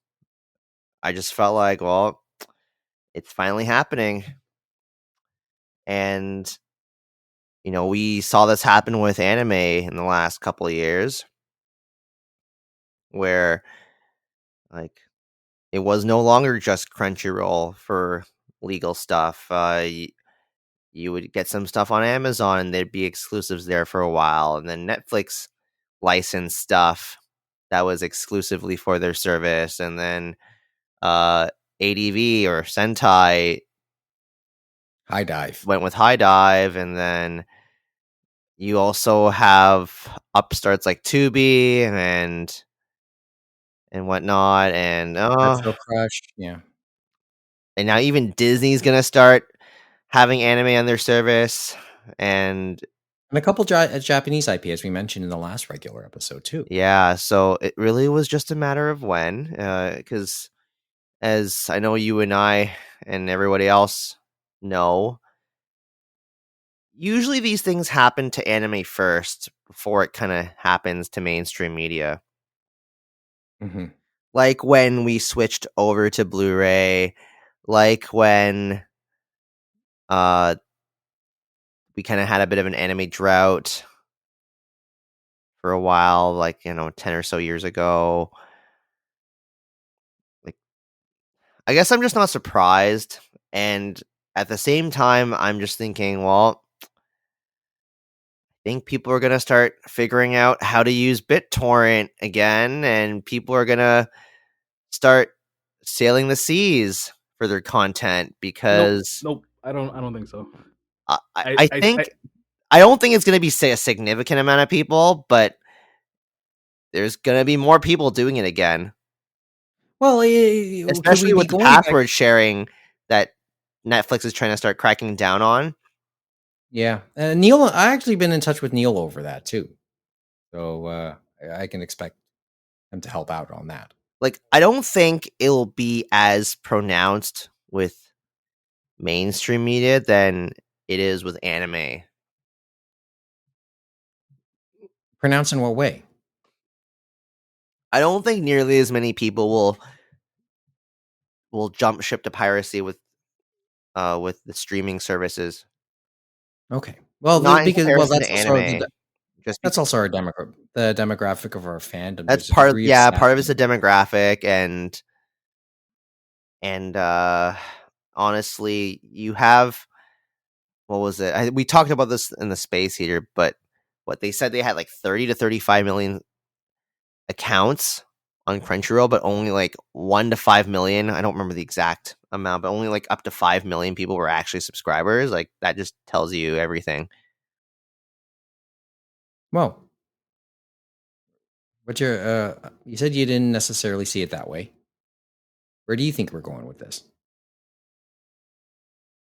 I just felt like, well, it's finally happening. And we saw this happen with anime in the last couple of years, where like it was no longer just Crunchyroll for legal stuff. You would get some stuff on Amazon and there'd be exclusives there for a while, and then Netflix licensed stuff that was exclusively for their service, and then ADV or Sentai High Dive went with High Dive, and then you also have upstarts like Tubi and whatnot, and Retro Crush, yeah. and now even Disney's gonna start having anime on their service, and a couple Japanese IP, as we mentioned in the last regular episode too. Yeah, so it really was just a matter of when, because as I know you and I and everybody else know, usually these things happen to anime first before it kind of happens to mainstream media. Mm-hmm. Like when we switched over to Blu-ray, like when we kind of had a bit of an anime drought for a while, like 10 or so years ago. Like, I guess I'm just not surprised, and at the same time I'm just thinking, well, I think people are going to start figuring out how to use BitTorrent again, and people are going to start sailing the seas for their content, because Nope. I don't think so. I think I don't think it's going to be, say, a significant amount of people, but there's going to be more people doing it again. Well, especially with the password sharing that Netflix is trying to start cracking down on. Yeah, Neil, I actually been in touch with Neil over that too, so I can expect him to help out on that. Like, I don't think it'll be as pronounced with mainstream media than it is with anime. Pronounced in what way? I don't think nearly as many people will jump ship to piracy with the streaming services. Okay, well, Not because that's anime. That's also our the demographic of our fandom. That's part of part of it's the demographic, and honestly, you have, what was it? We talked about this in the Space Heater, but what they said, they had like 30 to 35 million accounts on Crunchyroll, but only like 1 to 5 million. I don't remember the exact amount, but only like up to 5 million people were actually subscribers. Like that just tells you everything. Well, but you said you didn't necessarily see it that way. Where do you think we're going with this?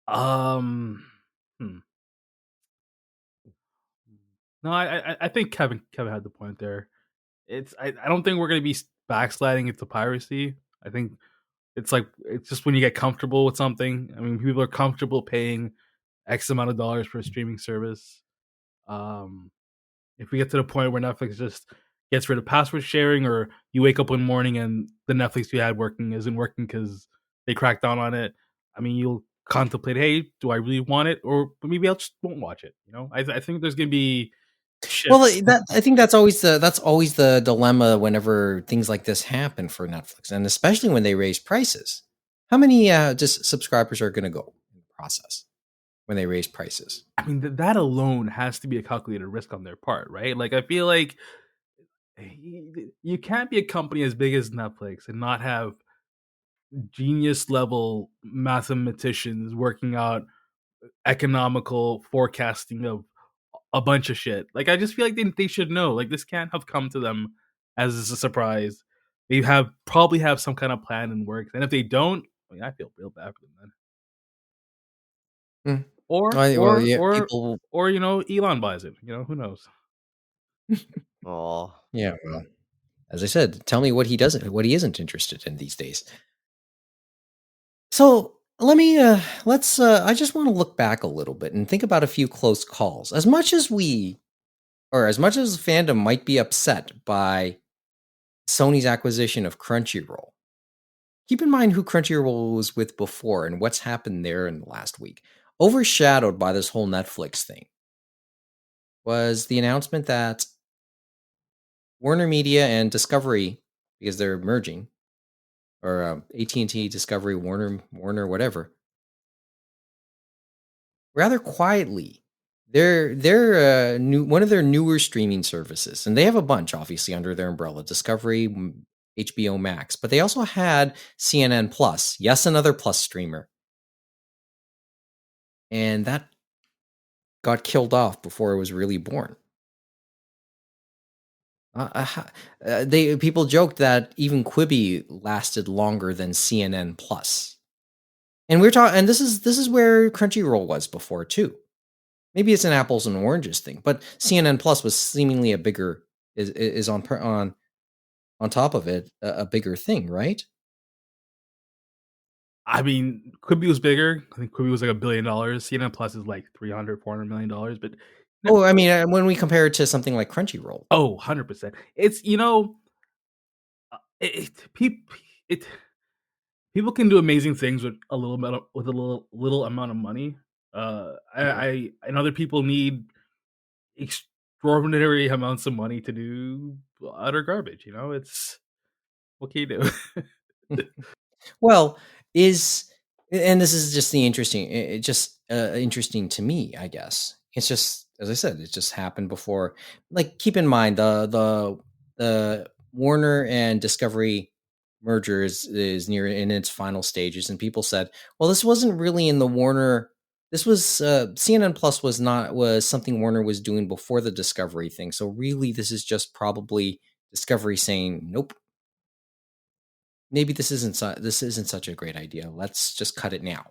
Hmm. No, I think Kevin had the point there. I don't think we're gonna be backsliding into piracy. I think it's just when you get comfortable with something. I mean, people are comfortable paying X amount of dollars for a streaming service. If we get to the point where Netflix just gets rid of password sharing, or you wake up one morning and the Netflix you had working isn't working because they cracked down on it, I mean, you'll contemplate, hey, do I really want it, or maybe I just won't watch it. I think there's gonna be shifts. Well, I think that's always the dilemma whenever things like this happen for Netflix, and especially when they raise prices. How many just subscribers are going to go in the process when they raise prices? I mean, that alone has to be a calculated risk on their part, right? Like, I feel like you can't be a company as big as Netflix and not have genius level mathematicians working out economical forecasting of a bunch of shit. Like, I just feel like they should know. Like, this can't have come to them as a surprise. They probably have some kind of plan in works, and if they don't, I mean, I feel real bad for them then. Hmm. Or People. or Elon buys it. Who knows? Oh, Yeah, well, as I said, tell me what he isn't interested in these days. So let's I just want to look back a little bit and think about a few close calls. As much as fandom might be upset by Sony's acquisition of Crunchyroll, keep in mind who Crunchyroll was with before and what's happened there in the last week. Overshadowed by this whole Netflix thing was the announcement that Warner Media and Discovery, because they're merging, or AT&T, Discovery, Warner, whatever, rather quietly, they're one of their newer streaming services, and they have a bunch, obviously, under their umbrella: Discovery, HBO Max, but they also had CNN Plus. Yes, another Plus streamer, and that got killed off before it was really born. People joked that even Quibi lasted longer than CNN Plus, and we're talking. And this is where Crunchyroll was before too. Maybe it's an apples and oranges thing, but CNN Plus was seemingly a bigger is on top of it a bigger thing, right? I mean, Quibi was bigger. I think Quibi was like $1 billion. CNN Plus is like $300-400 million. But Oh, I mean, when we compare it to something like Crunchyroll, 100%. It's people can do amazing things with a little amount of money. And other people need extraordinary amounts of money to do utter garbage. It's what can you do? well, and this is just interesting to me, I guess. It's just, as I said, it just happened before. Like, keep in mind the Warner and Discovery merger is near in its final stages, and people said, well, this wasn't really in the Warner. This was CNN Plus was something Warner was doing before the Discovery thing. So really, this is just probably Discovery saying, nope, maybe this isn't such a great idea. Let's just cut it now.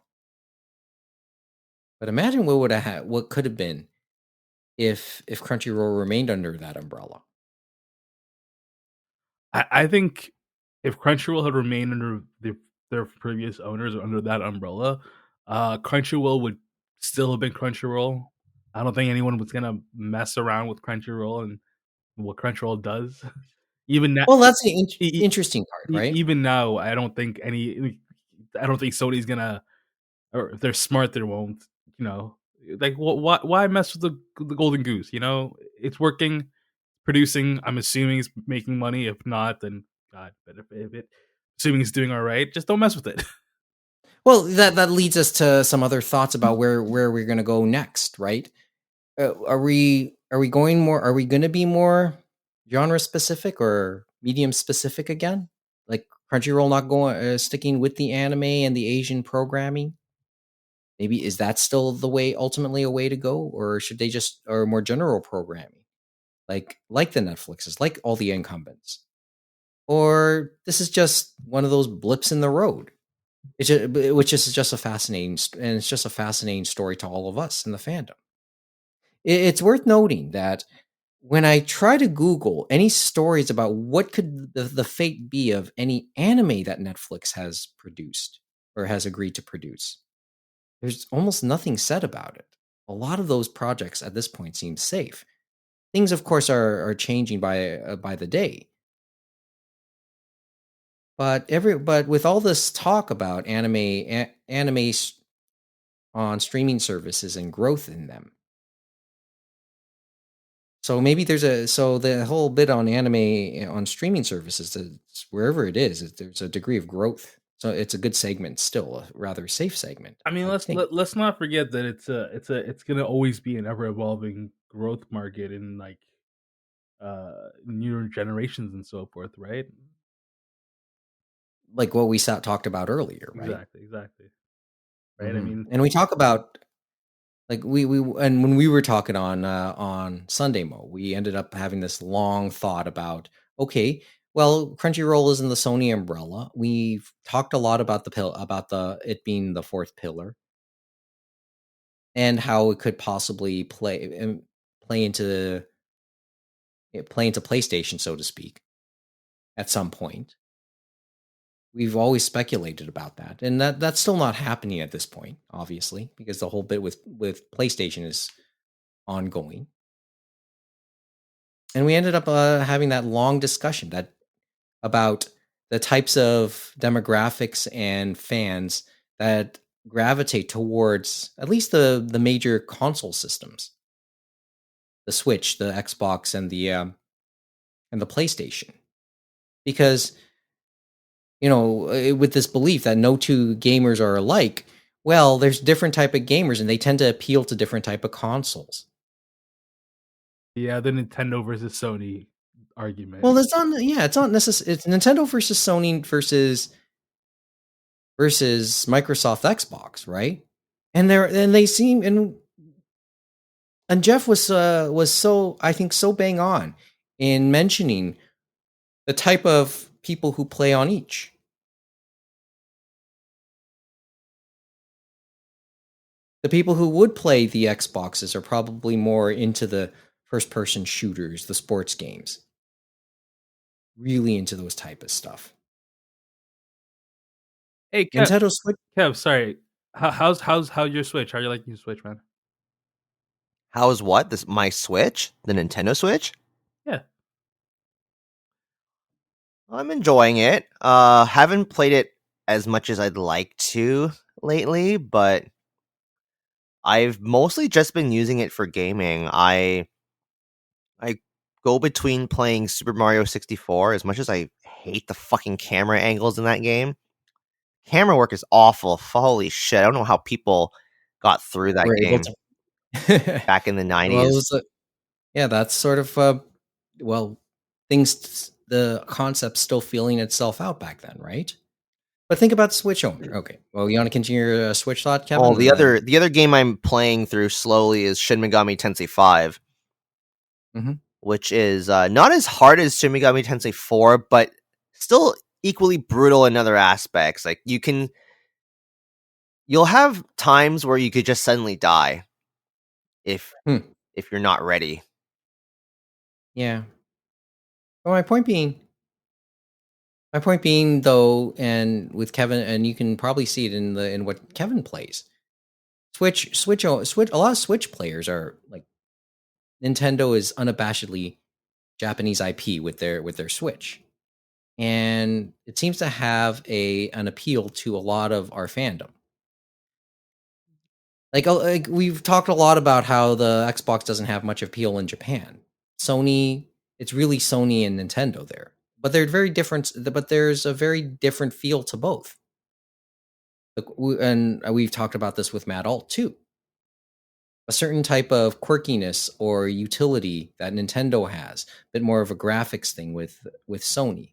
But imagine what could have been if Crunchyroll remained under that umbrella. I think if Crunchyroll had remained under their previous owners or under that umbrella, Crunchyroll would still have been Crunchyroll. I don't think anyone was gonna mess around with Crunchyroll and what Crunchyroll does. Even now, well, that's the interesting part, right? Even now, I don't think Sony's gonna, or if they're smart, they won't. Like, why mess with the golden goose? It's working, producing. I'm assuming it's making money. If not, then God. But if it, assuming it's doing all right, just don't mess with it. Well, that leads us to some other thoughts about where we're going to go next, right? Are we going more? Are we going to be more genre specific, or medium specific again? Like Crunchyroll not going sticking with the anime and the Asian programming? Maybe is that still the way ultimately a way to go, or should they just or more general programming like the Netflixes, like all the incumbents, or this is just one of those blips in the road? Which is just a fascinating, and it's just a fascinating story to all of us in the fandom. It's worth noting that when I try to Google any stories about what could the fate be of any anime that Netflix has produced or has agreed to produce, there's almost nothing said about it. A lot of those projects at this point seem safe. Things, of course, are changing by the day. But with all this talk about anime on streaming services and growth in them, so maybe so the whole bit on anime on streaming services, wherever it is, there's a degree of growth. So it's a good segment, still a rather safe segment. I mean, I think. let's not forget that it's gonna always be an ever evolving growth market in like newer generations and so forth, right? Like what we talked about earlier, right? Exactly. Right. I mean, And we talk about like we and when we were talking on Sunday Mo, we ended up having this long thought about okay, well, Crunchyroll is in the Sony umbrella. We've talked a lot about the it being the fourth pillar and how it could possibly play into PlayStation, so to speak, at some point. We've always speculated about that, and that's still not happening at this point, obviously, because the whole bit with PlayStation is ongoing. And we ended up having that long discussion about the types of demographics and fans that gravitate towards at least the major console systems, the Switch, the Xbox, and the PlayStation, because with this belief that no two gamers are alike. Well, there's different type of gamers, and they tend to appeal to different type of consoles. yeah, the Nintendo versus Sony argument. Well, it's not. Yeah, it's not necessarily. It's Nintendo versus Sony versus Microsoft Xbox, right? And they seem and Jeff was so, I think, so bang on in mentioning the type of people who play on each. The people who would play the Xboxes are probably more into the first person shooters, the sports games. Really into those type of stuff. Hey, Nintendo Switch. Kev, sorry. How's your Switch? How are you liking your Switch, man? How's what? My Switch? The Nintendo Switch? Yeah. I'm enjoying it. Haven't played it as much as I'd like to lately, but I've mostly just been using it for gaming. I go between playing Super Mario 64, as much as I hate the fucking camera angles in that game. Camera work is awful. Holy shit. I don't know how people got through that Were able game to. back in the Well, 90s. yeah, that's sort of the concept still feeling itself out back then, right? But think about Switch owner. Okay, well, you want to continue your Switch thought, Kevin? Oh, the other game I'm playing through slowly is Shin Megami Tensei 5. Which is not as hard as Shin Megami Tensei 4, but still equally brutal in other aspects. Like you'll have times where you could just suddenly die if you're not ready. Yeah. Well, my point being though, and with Kevin, and you can probably see it in what Kevin plays. Switch. A lot of Switch players are like, Nintendo is unabashedly Japanese IP with their Switch, and it seems to have an appeal to a lot of our fandom. Like we've talked a lot about how the Xbox doesn't have much appeal in Japan. Sony, it's really Sony and Nintendo there, but they're very different. But there's a very different feel to both. And we've talked about this with Mad Alt too. a certain type of quirkiness or utility that Nintendo has, a bit more of a graphics thing with Sony.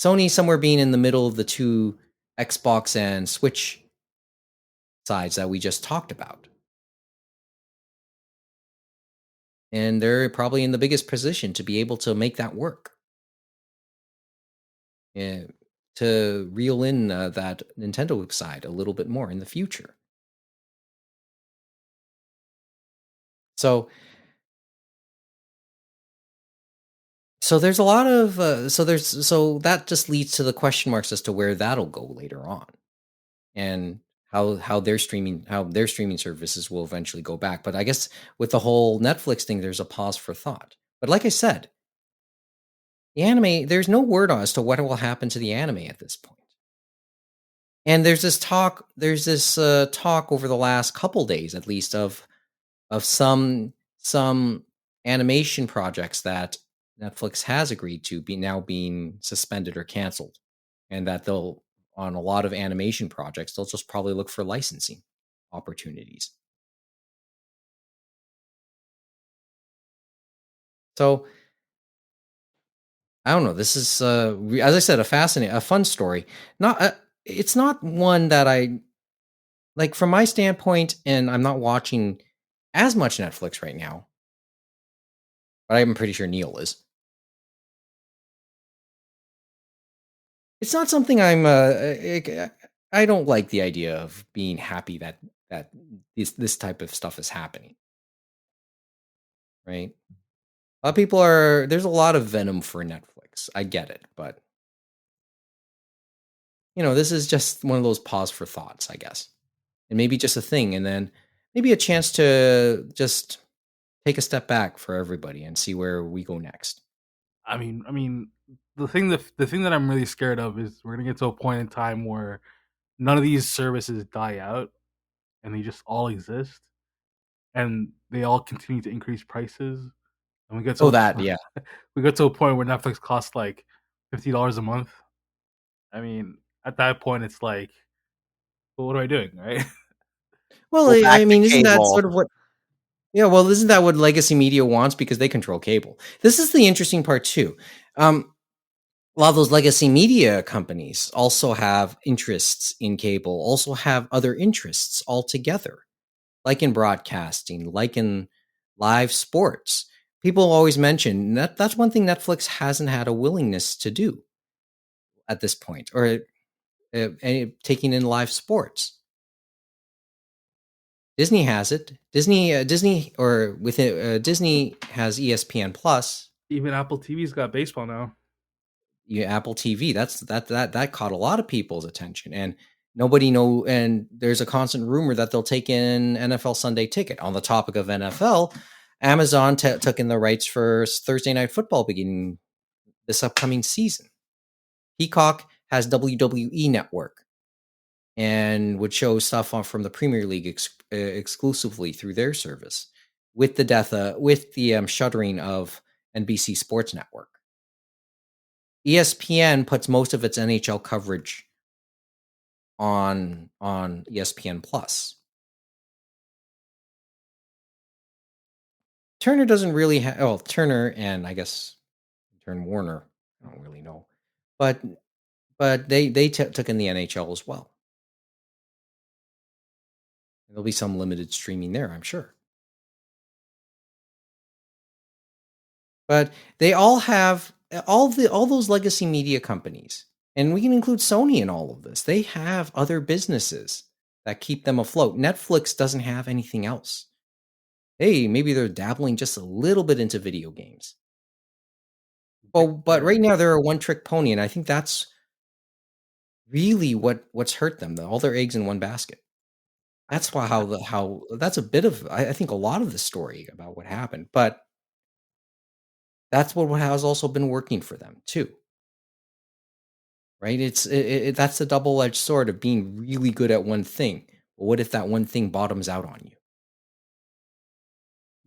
Sony somewhere being in the middle of the two Xbox and Switch sides that we just talked about. And they're probably in the biggest position to be able to make that work. And to reel in that Nintendo side a little bit more in the future. So there's a lot of so that just leads to the question marks as to where that'll go later on, and how their streaming services will eventually go back. But I guess with the whole Netflix thing, there's a pause for thought. But like I said, the anime, there's no word as to what will happen to the anime at this point. And there's this talk over the last couple days, at least, of some animation projects that Netflix has agreed to be now being suspended or canceled, and that they'll, on a lot of animation projects, they'll just probably look for licensing opportunities. So I don't know. This is, as I said, a fun story. It's not one that I like from my standpoint, and I'm not watching as much Netflix right now, but I'm pretty sure Neil is. It's not something I don't like the idea of being happy that this type of stuff is happening. Right? A lot of people there's a lot of venom for Netflix. I get it, but this is just one of those pause for thoughts, I guess. And maybe just a thing, and then maybe a chance to just take a step back for everybody and see where we go next. I mean, the thing that I'm really scared of is we're gonna get to a point in time where none of these services die out, and they just all exist, and they all continue to increase prices, and we get to we get to a point where Netflix costs like $50 a month. I mean, at that point, it's like, well, what am I doing, right? Well, I mean, isn't that sort of what? Yeah, well, isn't that what legacy media wants, because they control cable? This is the interesting part too. A lot of those legacy media companies also have interests in cable, also have other interests altogether, like in broadcasting, like in live sports. People always mention that's one thing Netflix hasn't had a willingness to do at this point, or taking in live sports. Disney has it. Disney has ESPN Plus. Even Apple TV's got baseball now. Yeah, Apple TV. That caught a lot of people's attention, and and there's a constant rumor that they'll take in NFL Sunday Ticket. On the topic of NFL, Amazon took in the rights for Thursday Night Football beginning this upcoming season. Peacock has WWE Network and would show stuff from the Premier League exclusively through their service, with the shuttering of NBC Sports Network. ESPN puts most of its NHL coverage on ESPN Plus. Turner doesn't really have. Turner and I guess Turn Warner. I don't really know, but they took in the NHL as well. There'll be some limited streaming there, I'm sure. But they all have all those legacy media companies, and we can include Sony in all of this. They have other businesses that keep them afloat. Netflix doesn't have anything else. Hey, maybe they're dabbling just a little bit into video games. But right now they're a one-trick pony, and I think that's really what's hurt them. All their eggs in one basket. That's how that's a bit of, I think, a lot of the story about what happened, but that's what has also been working for them too, right? That's the double-edged sword of being really good at one thing. But what if that one thing bottoms out on you?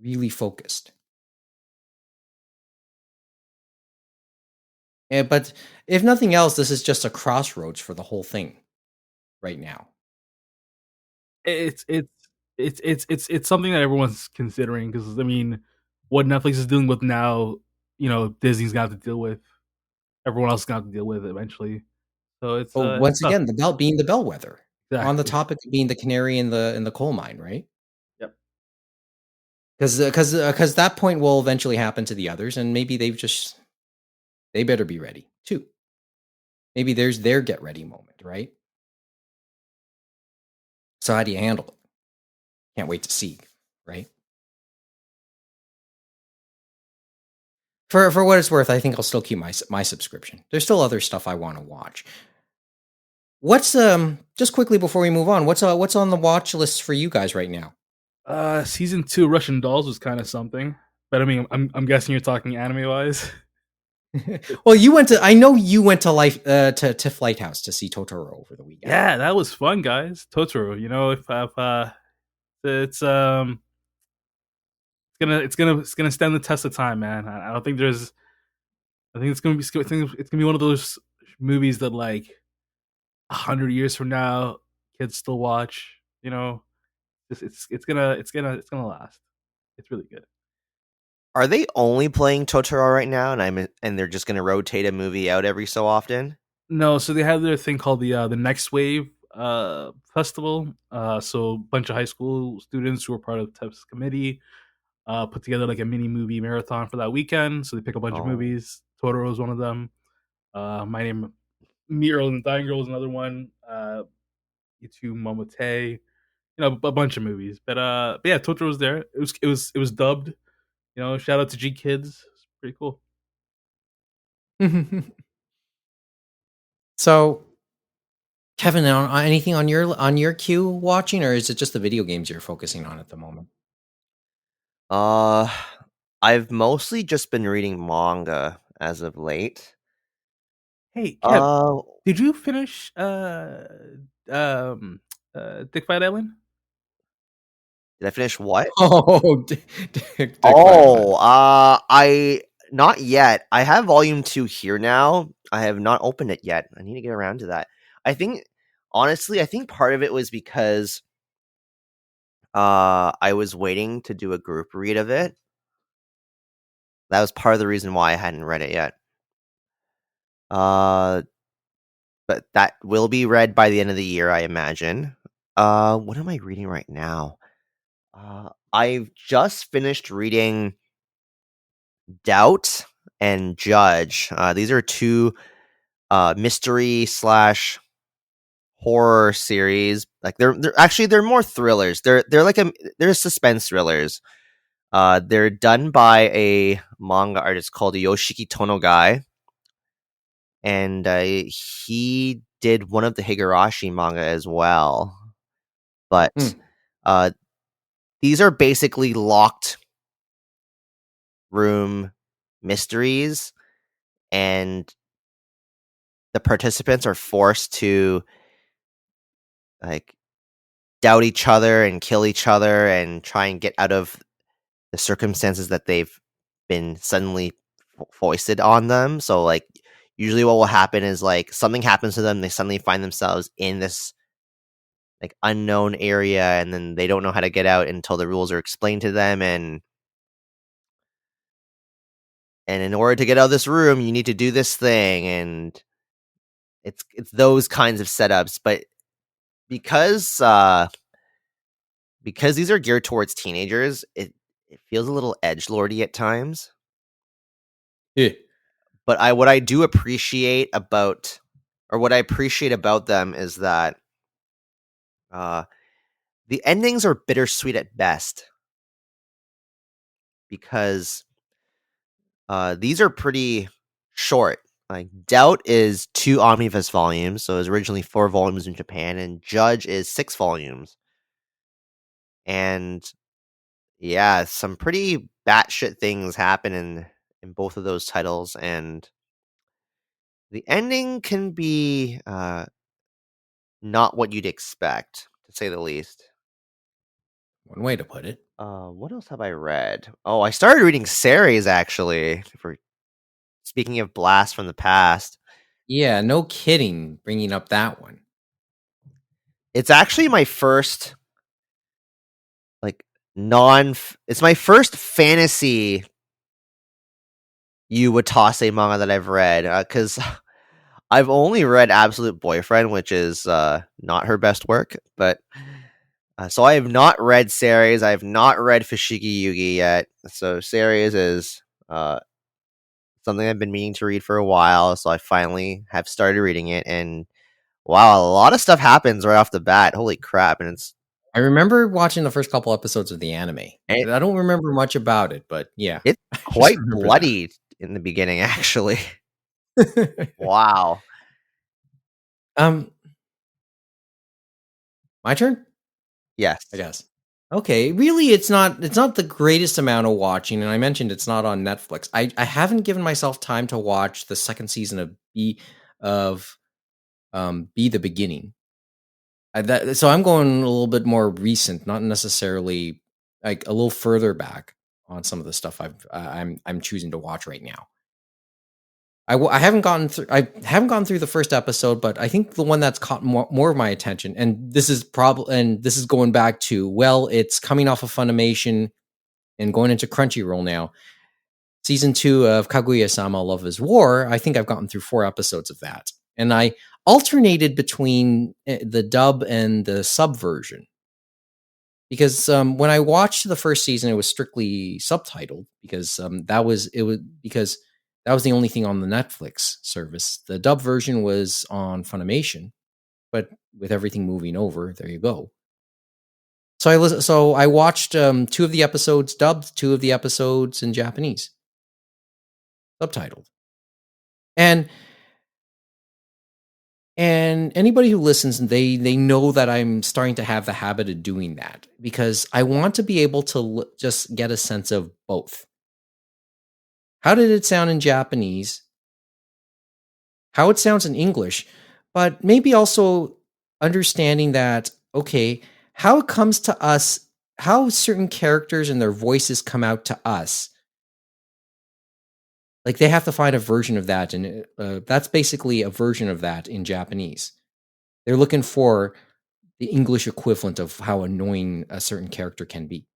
Really focused. But if nothing else, this is just a crossroads for the whole thing right now. It's it's something that everyone's considering because I mean, what Netflix is dealing with now, Disney's got to deal with. Everyone else is gonna have to deal with it eventually. So it's Once tough. again, being the bellwether. On the Exactly. topic of being the canary in the coal mine, right? Yep. Because that point will eventually happen to the others, and maybe they better be ready too. Maybe there's their get ready moment, right? So how do you handle it? Can't wait to see, right? For what it's worth, I think I'll still keep my subscription. There's still other stuff I want to watch. What's just quickly before we move on, what's on the watch list for you guys right now? Season 2 Russian Dolls was kind of something, but I mean, I'm guessing you're talking anime wise. Well, I know you went to TIFF Lighthouse to see Totoro over the weekend. Yeah, that was fun, guys. Totoro, if it's gonna stand the test of time, man. I don't think there's. I think it's gonna be one of those movies that like 100 years from now, kids still watch. It's gonna last. It's really good. Are they only playing Totoro right now, and they're just going to rotate a movie out every so often? No, so they have their thing called the Next Wave festival. So a bunch of high school students who are part of the TEPS committee put together like a mini movie marathon for that weekend. So they pick a bunch of Oh, movies. Totoro is one of them. My Name, Me, Earl and the Dying Girl is another one. Itu Momote, a bunch of movies. But yeah, Totoro was there. It was dubbed. Shout out to GKids. It's pretty cool. So, Kevin, anything on your queue watching, or is it just the video games you're focusing on at the moment? I've mostly just been reading manga as of late. Hey, Kev, Uh, did you finish Dick Fight Island? did I finish what? Oh, Dick Fight Oh, Island. I not yet. I have volume 2 here now. I have not opened it yet. I need to get around to that. Honestly, I think part of it was because I was waiting to do a group read of it. That was part of the reason why I hadn't read it yet. But that will be read by the end of the year, I imagine. What am I reading right now? I've just finished reading Doubt and Judge. These are two mystery slash horror series. Like they're more thrillers. They're suspense thrillers. They're done by a manga artist called Yoshiki Tonogai, and he did one of the Higurashi manga as well. But these are basically locked room mysteries, and the participants are forced to like doubt each other and kill each other and try and get out of the circumstances that they've been suddenly foisted on them. So like usually what will happen is like something happens to them, they suddenly find themselves in this like unknown area, and then they don't know how to get out until the rules are explained to them, and in order to get out of this room you need to do this thing, and it's those kinds of setups. But because because these are geared towards teenagers, it feels a little edgelordy at times. Yeah. But what I do appreciate about, or what I appreciate about them is that the endings are bittersweet at best, because these are pretty short. Like Doubt is 2 omnibus volumes, so it was originally 4 volumes in Japan, and Judge is 6 volumes. And yeah, some pretty batshit things happen in both of those titles, and the ending can be not what you'd expect, to say the least. One way to put it. What else have I read? Oh, I started reading series actually. For speaking of Blast from the Past, Yeah, no kidding. Bringing up that one. it's actually my first it's my first fantasy Yuwatase manga that I've read, because I've only read Absolute Boyfriend, which is not her best work, but so I have not read series. I have not read Fushigi Yugi yet. So series is something I've been meaning to read for a while. So I finally have started reading it, and wow, a lot of stuff happens right off the bat. Holy crap! And I remember watching the first couple episodes of the anime. it, I don't remember much about it, but yeah, it's I just quite remember bloody in the beginning, actually. that. Wow. My turn, Yes. I guess. Okay, really, it's not the greatest amount of watching, and I mentioned it's not on Netflix. I haven't given myself time to watch the second season of Be the Beginning. So I'm going a little bit more recent, not necessarily like a little further back on some of the stuff I'm choosing to watch right now. I haven't gotten through the first episode, but I think the one that's caught more of my attention, and this is going back to, it's coming off of Funimation and going into Crunchyroll now. Season 2 of Kaguya-sama: Love is War. I think I've gotten through 4 episodes of that, and I alternated between the dub and the sub version because when I watched the first season, it was strictly subtitled because that was the only thing on the Netflix service. The dub version was on Funimation, but with everything moving over, there you go. So I watched 2 of the episodes dubbed, 2 of the episodes in Japanese, subtitled, and anybody who listens, they know that I'm starting to have the habit of doing that because I want to be able to just get a sense of both. How did it sound in Japanese? How it sounds in English, but maybe also understanding that, okay, how it comes to us, how certain characters and their voices come out to us. Like they have to find a version of that, and that's basically a version of that in Japanese. They're looking for the English equivalent of how annoying a certain character can be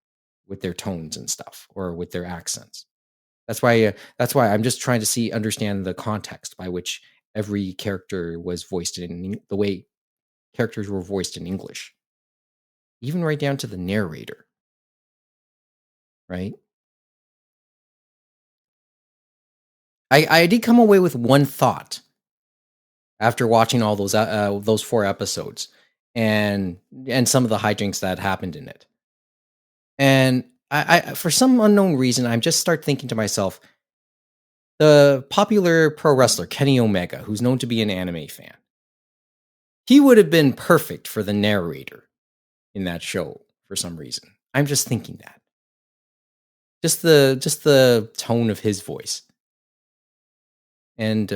with their tones and stuff, or with their accents. That's why I'm just trying to understand the context by which every character was voiced in the way characters were voiced in English, even right down to the narrator, right? I did come away with one thought after watching all those 4 episodes and some of the hijinks that happened in it. And I for some unknown reason, I'm just start thinking to myself, the popular pro wrestler Kenny Omega, who's known to be an anime fan, he would have been perfect for the narrator in that show for some reason. I'm just thinking that. Just the tone of his voice. And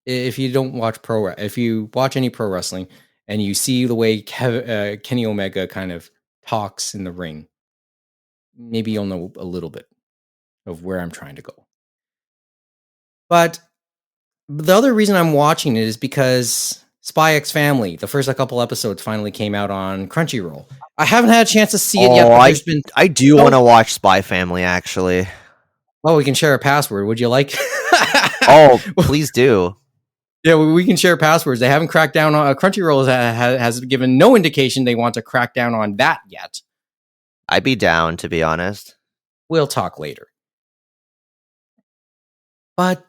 if you watch any pro wrestling and you see the way Kenny Omega kind of talks in the ring, maybe you'll know a little bit of where I'm trying to go. But the other reason I'm watching it is because Spy X Family, the first couple episodes finally came out on Crunchyroll. I haven't had a chance to see it yet, but there's been... I do want to watch Spy Family, actually. Oh, we can share a password. Would you like? Oh, please do. Yeah, we can share passwords. They haven't cracked down on... Crunchyroll has given no indication they want to crack down on that yet. I'd be down, to be honest. We'll talk later. But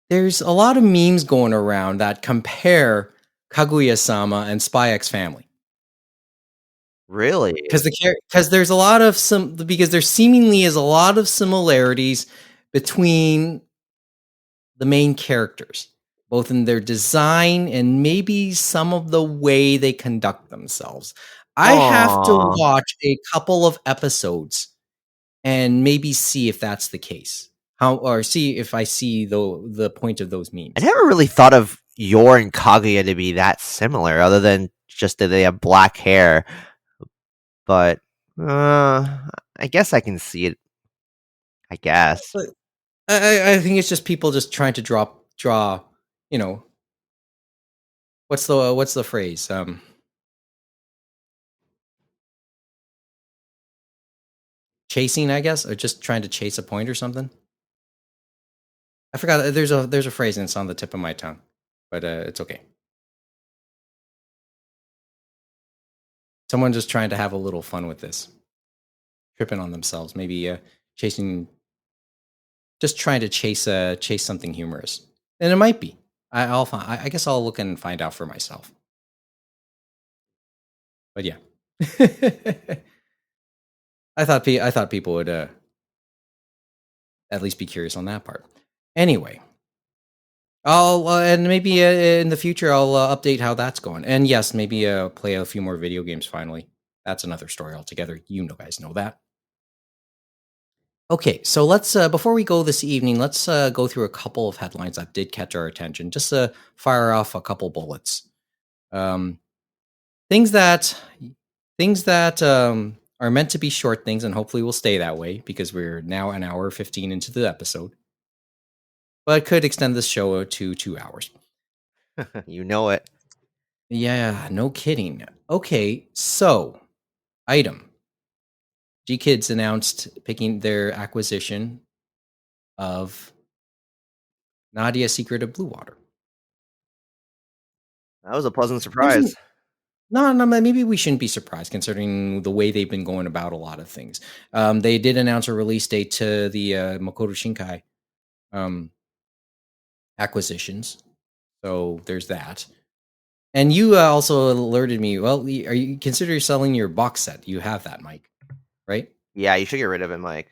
there's a lot of memes going around that compare Kaguya-sama and Spy X Family. Really? Because there's a lot of because there seemingly is a lot of similarities between the main characters, both in their design and maybe some of the way they conduct themselves. I have to watch a couple of episodes and maybe see if that's the case. See if I see the point of those memes. I never really thought of Yor and Kaguya to be that similar, other than just that they have black hair. But I guess I can see it. I guess. But I think it's just people just trying to draw. You know, what's the phrase? chasing, I guess, or just trying to chase a point or something. I forgot. There's a phrase and it's on the tip of my tongue, but it's okay. Someone just trying to have a little fun with this, tripping on themselves, maybe chasing, just trying to chase something humorous, and it might be. I guess I'll look and find out for myself. But yeah, I thought people would at least be curious on that part. Anyway, I'll and maybe in the future I'll update how that's going. And yes, maybe play a few more video games finally. That's another story altogether. You guys know that. Okay, so let's before we go this evening, let's go through a couple of headlines that did catch our attention. Just fire off a couple bullets. Things that are meant to be short things, and hopefully will stay that way because we're now an hour 15 into the episode, but could extend this show to 2 hours. You know it. Yeah, no kidding. Okay, so item. GKids announced picking their acquisition of Nadia Secret of Blue Water. That was a pleasant surprise. No, maybe we shouldn't be surprised considering the way they've been going about a lot of things. They did announce a release date to the Makoto Shinkai acquisitions. So there's that. And you also alerted me, well, are you consider selling your box set? You have that, Mike, right? Yeah, you should get rid of it, Mike.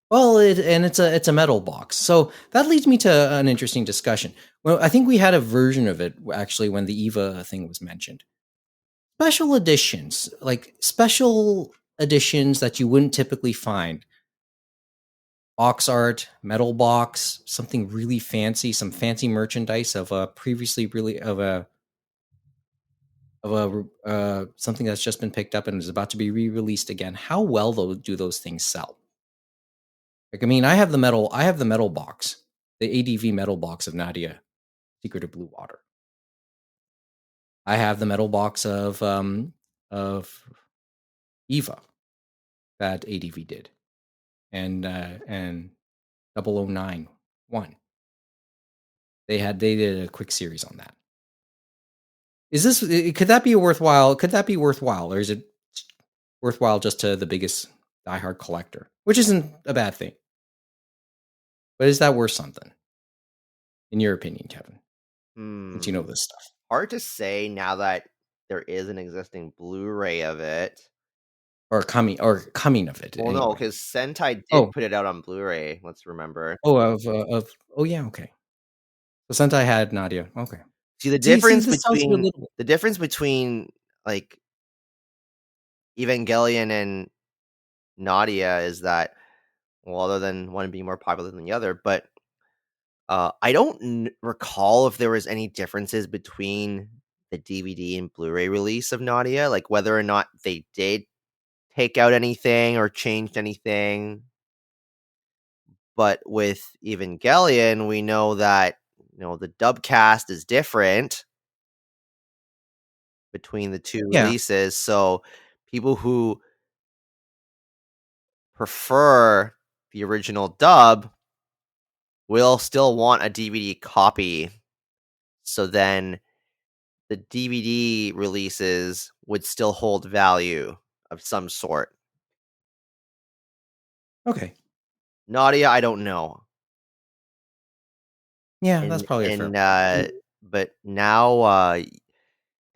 Well, it's a metal box. So that leads me to an interesting discussion. Well, I think we had a version of it actually when the Eva thing was mentioned. Special editions, like special editions that you wouldn't typically find. Box art, metal box, something really fancy, some fancy merchandise of a previously really of a something that's just been picked up and is about to be re-released again. How well do those things sell? Like, I mean, I have the metal box, the ADV metal box of Nadia, Secret of Blue Water. I have the metal box of Eva that ADV did, and 0091. They did a quick series on that. Could that be worthwhile, or is it worthwhile just to the biggest diehard collector, which isn't a bad thing? But is that worth something, in your opinion, Kevin? Since you know this stuff. Hard to say now that there is an existing Blu-ray of it. Or coming of it. Well, anyway. no, because Sentai did put it out on Blu-ray. Let's remember. Oh, yeah, okay. So Sentai had Nadia. Okay. See the difference between like Evangelion and Nadia is that, well, other than one being more popular than the other, but I don't recall if there was any differences between the DVD and Blu-ray release of Nadia, like whether or not they did take out anything or changed anything. But with Evangelion, we know that the dub cast is different between the two releases. So people who prefer the original dub will still want a DVD copy. So then the DVD releases would still hold value of some sort. Okay. Nadia, I don't know. Yeah, that's probably fair. But now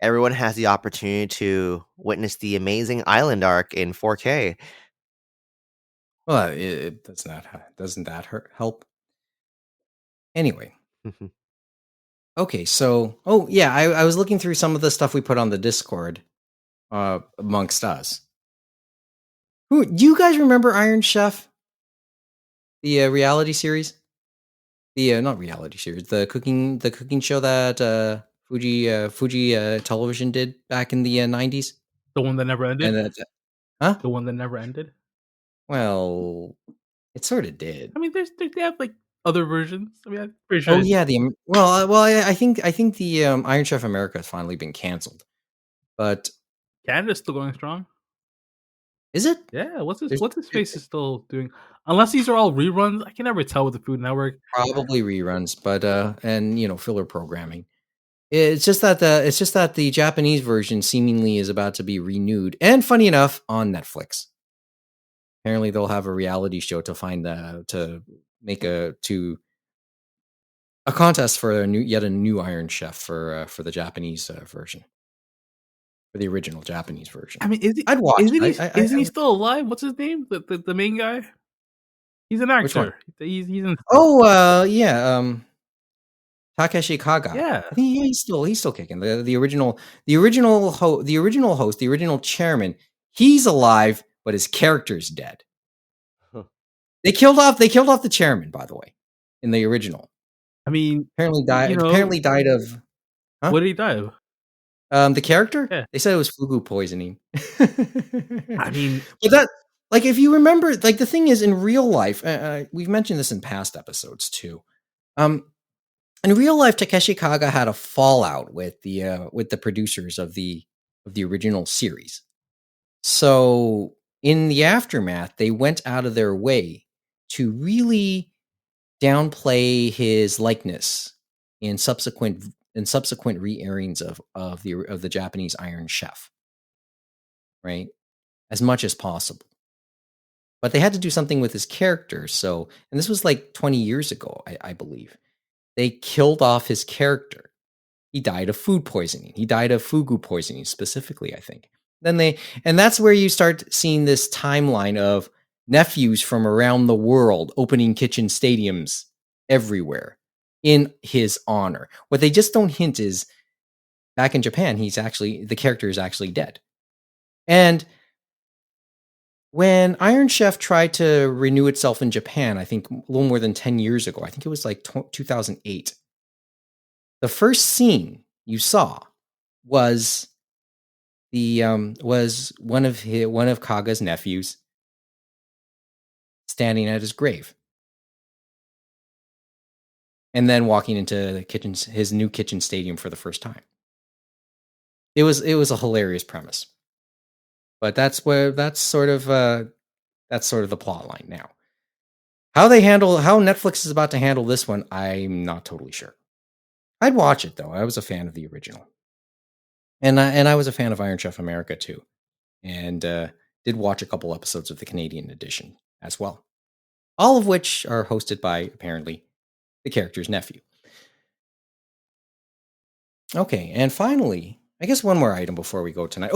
everyone has the opportunity to witness the amazing Island arc in 4K. Well, doesn't that help? Anyway. Okay, so I was looking through some of the stuff we put on the Discord amongst us. Do you guys remember Iron Chef? The reality series? The not reality series, the cooking show that Fuji Television did back in the 90s. The one that never ended? And huh? The one that never ended? Well, it sort of did. I mean, they have like other versions. I mean, I'm pretty sure. Oh yeah, I think the Iron Chef America has finally been canceled, but Canada's still going strong. Is it? Yeah, what's There's his face is still doing, unless these are all reruns. I can never tell with the Food Network. probably reruns, but and filler programming. It's just that the Japanese version seemingly is about to be renewed, and funny enough, on Netflix. Apparently, they'll have a reality show to make a contest for yet a new Iron Chef for the Japanese version, for the original Japanese version. I mean, I'd watch. Isn't he still alive? What's his name? The main guy. He's an Which one? actor. He's in. Oh, yeah. Takeshi Kaga. Yeah. I think he's still kicking. The original host, the original chairman. He's alive, but his character's dead. Huh. They killed off the chairman, by the way, in the original. I mean, Apparently died of. Huh? What did he die of? The character? Yeah. They said it was fugu poisoning. I mean, but that, like, if you remember, like, the thing is, in real life, we've mentioned this in past episodes too. In real life, Takeshi Kaga had a fallout with the producers of the original series. So in the aftermath, they went out of their way to really downplay his likeness in subsequent re-airings of the Japanese Iron Chef, right? As much as possible. But they had to do something with his character. So, and this was like 20 years ago, I believe. They killed off his character. He died of food poisoning. He died of fugu poisoning specifically, I think. And that's where you start seeing this timeline of nephews from around the world opening kitchen stadiums everywhere in his honor. What they just don't hint is, back in Japan, the character is actually dead. And when Iron Chef tried to renew itself in Japan, I think a little more than 10 years ago, I think it was like 2008, the first scene you saw was one of Kaga's nephews standing at his grave, and then walking into his new kitchen stadium for the first time. It was a hilarious premise. But that's sort of the plot line now. How Netflix is about to handle this one, I'm not totally sure. I'd watch it though. I was a fan of the original, and I was a fan of Iron Chef America too, and did watch a couple episodes of the Canadian edition as well, all of which are hosted by apparently the character's nephew. Okay, and finally, I guess one more item before we go tonight.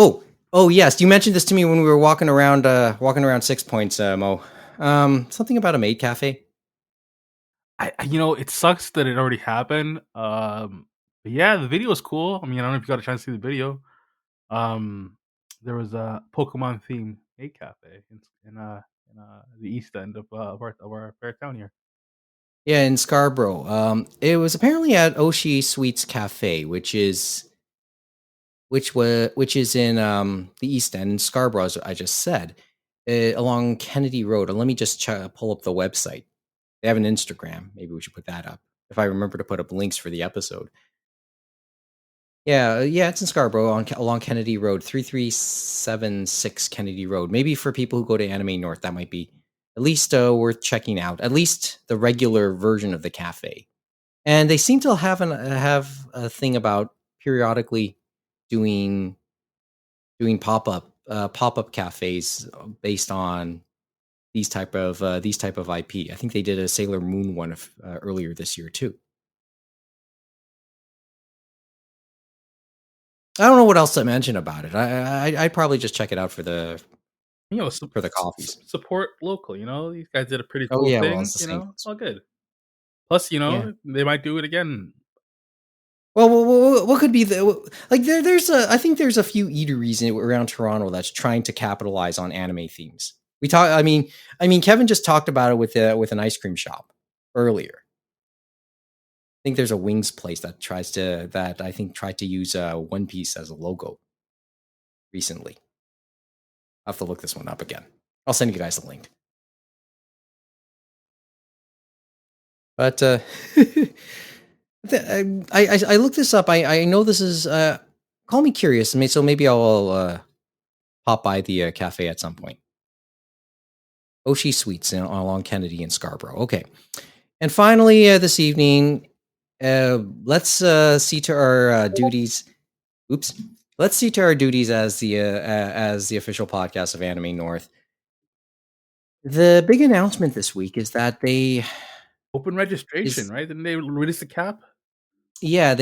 Oh yes, you mentioned this to me when we were walking around 6 Points, Mo. Something about a Maid Cafe. It sucks that it already happened. But yeah, the video is cool. I mean, I don't know if you got a chance to see the video. There was a Pokemon themed Maid Cafe in the east end of our fair town here. Yeah, in Scarborough. It was apparently at Oshi Sweets Cafe, which is in the East End in Scarborough, as I just said, along Kennedy Road. And let me just pull up the website. They have an Instagram. Maybe we should put that up if I remember to put up links for the episode. Yeah, it's in Scarborough along Kennedy Road, 3376 Kennedy Road. Maybe for people who go to Anime North, that might be at least worth checking out. At least the regular version of the cafe. And they seem to have a thing about periodically doing pop-up cafes based on these type of IP. I think they did a Sailor Moon one earlier this year too. I don't know what else to mention about it. I'd probably just check it out for the for the coffees. Support local. These guys did a pretty cool thing. Well, it's it's all good. Plus, they might do it again. Well, what could be I think there's a few eateries around Toronto that's trying to capitalize on anime themes. I mean, Kevin just talked about it with an ice cream shop earlier. I think there's a wings place that tried to use One Piece as a logo recently. I'll have to look this one up again. I'll send you guys the link. But I looked this up. I know this is call me curious, so maybe I'll pop by the cafe at some point. Oshi Suites along Kennedy and Scarborough. Okay. And finally, this evening, let's see to our duties. Oops. Let's see to our duties as the official podcast of Anime North. The big announcement this week is that they Open registration, right? Didn't they release the cap? they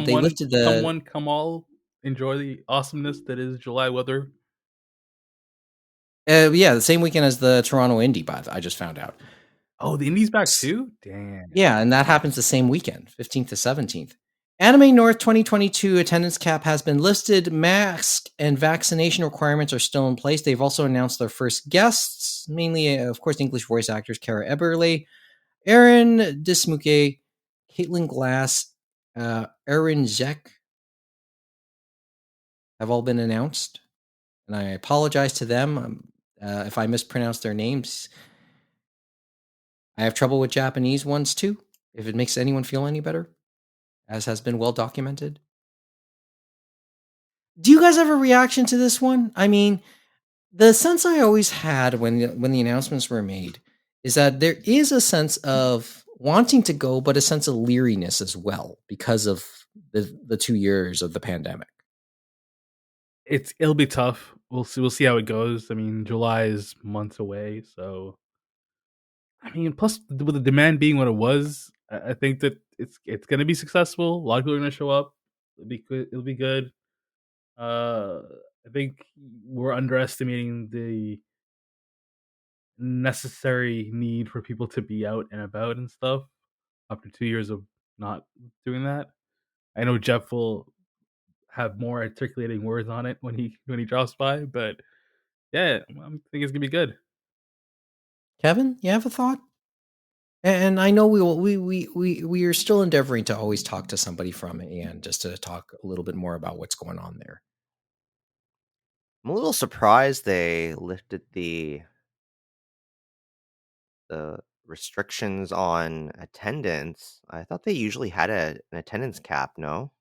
lifted the come one, come all, enjoy the awesomeness that is July weather. the same weekend as the Toronto Indie. I just found out. Oh, the Indie's back too? Damn. Yeah, and that happens the same weekend, 15th to 17th. Anime North 2022 attendance cap has been listed. Mask and vaccination requirements are still in place. They've also announced their first guests, mainly, of course, English voice actors Kara Eberle, Aaron Dismuke, Caitlin Glass, Aaron Zek have all been announced. And I apologize to them if I mispronounce their names. I have trouble with Japanese ones too, if it makes anyone feel any better, as has been well documented. Do you guys have a reaction to this one? I mean, the sense I always had when the announcements were made is that there is a sense of wanting to go, but a sense of leeriness as well because of the 2 years of the pandemic. It'll be tough. We'll see how it goes. I mean, July is months away, so I mean, plus with the demand being what it was, I think that it's gonna be successful. A lot of people are gonna show up. It'll be good. It'll be good. I think we're underestimating the necessary need for people to be out and about and stuff after 2 years of not doing that. I know Jeff will have more articulating words on it when he drops by, but yeah, I think it's gonna be good. Kevin, you have a thought? And I know we are still endeavoring to always talk to somebody from AN just to talk a little bit more about what's going on there. I'm a little surprised they lifted the restrictions on attendance. I thought they usually had an attendance cap, no?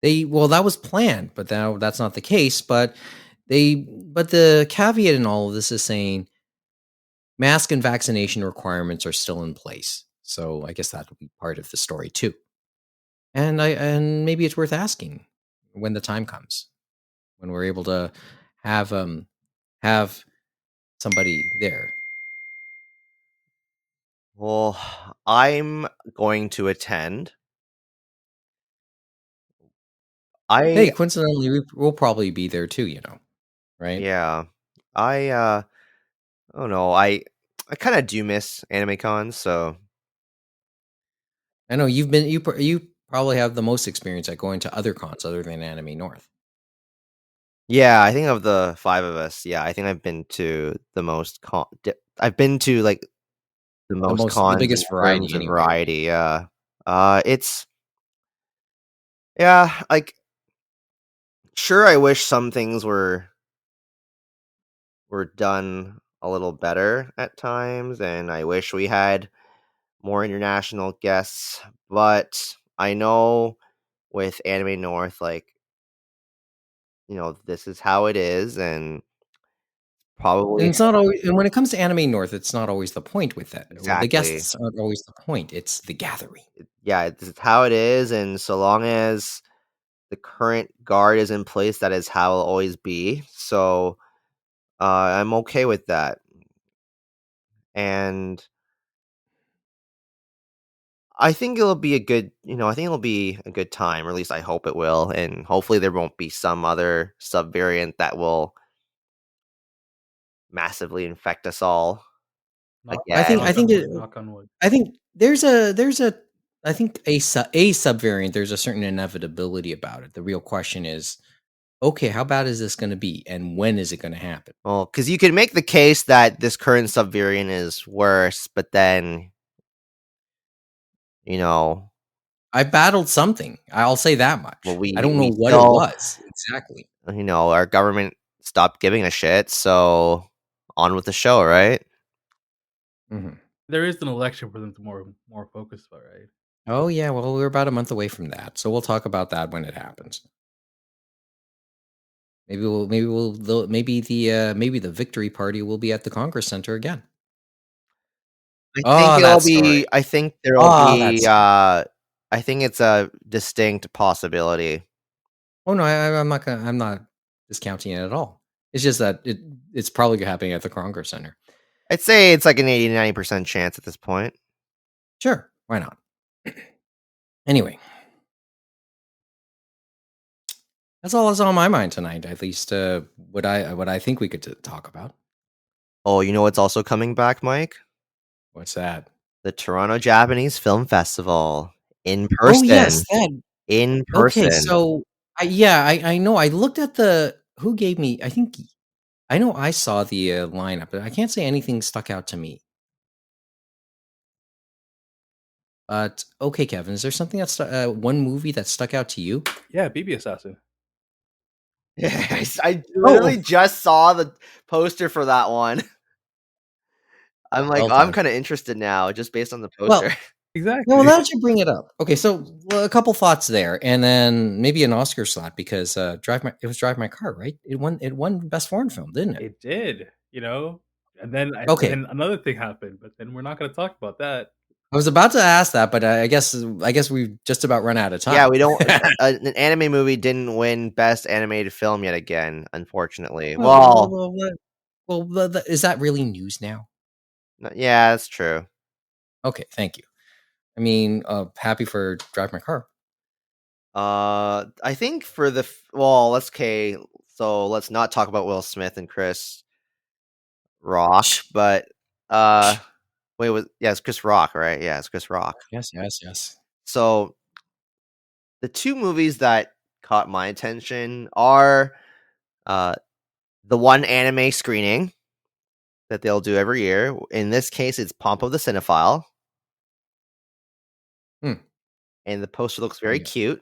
That was planned, but now that's not the case. But the caveat in all of this is saying mask and vaccination requirements are still in place. So I guess that will be part of the story too. And maybe it's worth asking when the time comes, when we're able to have somebody there. Well, I'm going to attend. Hey, coincidentally, we'll probably be there too, right? Yeah. I don't know. I kind of do miss anime cons, so I know you probably have the most experience at going to other cons other than Anime North. yeah, I think of the 5 of us, yeah, I think I've been to the most I've been to like the most cons, the biggest in variety terms of anyway. variety, yeah. It's yeah, like sure, I wish some things were done a little better at times, and I wish we had more international guests, but I know with Anime North, like, this is how it is, and probably And it's not always, and when it comes to Anime North, it's not always the point with that. Well, the exactly. guests aren't always the point. It's the gathering. Yeah, this is how it is, and so long as the current guard is in place, that is how it'll always be. So I'm okay with that. And I think it'll be a good time, or at least I hope it will. And hopefully there won't be some other subvariant that will massively infect us all again. Knock on wood. I think there's a I think a subvariant. There's a certain inevitability about it. The real question is, okay, how bad is this going to be, and when is it going to happen? Well, because you could make the case that this current subvariant is worse, but then, I battled something. I'll say that much. well, I don't know we what it was exactly. our government stopped giving a shit, so on with the show, right? Mm-hmm. There is an election for them to more focus about, right? Oh yeah, well we're about a month away from that, so we'll talk about that when it happens. Maybe the victory party will be at the Congress Center again. Oh, that story. I think there'll Oh, that be, story. I think it's a distinct possibility. Oh no, I'm not discounting it at all. It's just that it's probably happening at the Congress Center. I'd say it's like an 80 to 90% chance at this point. Sure, why not? Anyway, that's all that's on my mind tonight. At least what I think we could talk about. Oh, you know what's also coming back, Mike? What's that? The Toronto Japanese Film Festival in Oh yes, person. that. In Okay, person. so I know. I looked at who gave me. I know I saw the lineup, but I can't say anything stuck out to me. But okay, Kevin, is there something that's one movie that stuck out to you? Yeah, BB Assassin. Yes, I literally just saw the poster for that one. I'm like, Well I'm done. kind of interested now just based on the Well, poster. well, Exactly. now that you bring it up, okay. So a couple thoughts there, and then maybe an Oscar slot because it was Drive My Car, right? It won Best Foreign Film, didn't it? It did, and then Okay. another thing happened, but then we're not going to talk about that. I was about to ask that, but I guess we've just about run out of time. Yeah, we don't. An anime movie didn't win Best Animated Film yet again, unfortunately. Well, Is that really news now? yeah, that's true. Okay, thank you. I mean, happy for Drive My Car. I think for let's so let's not talk about Will Smith and Chris Rock, but it's Chris Rock, right? Yeah, it's Chris Rock. Yes. So the two movies that caught my attention are the one anime screening that they'll do every year. In this case, it's Pomp of the Cinephile. And the poster looks very cute.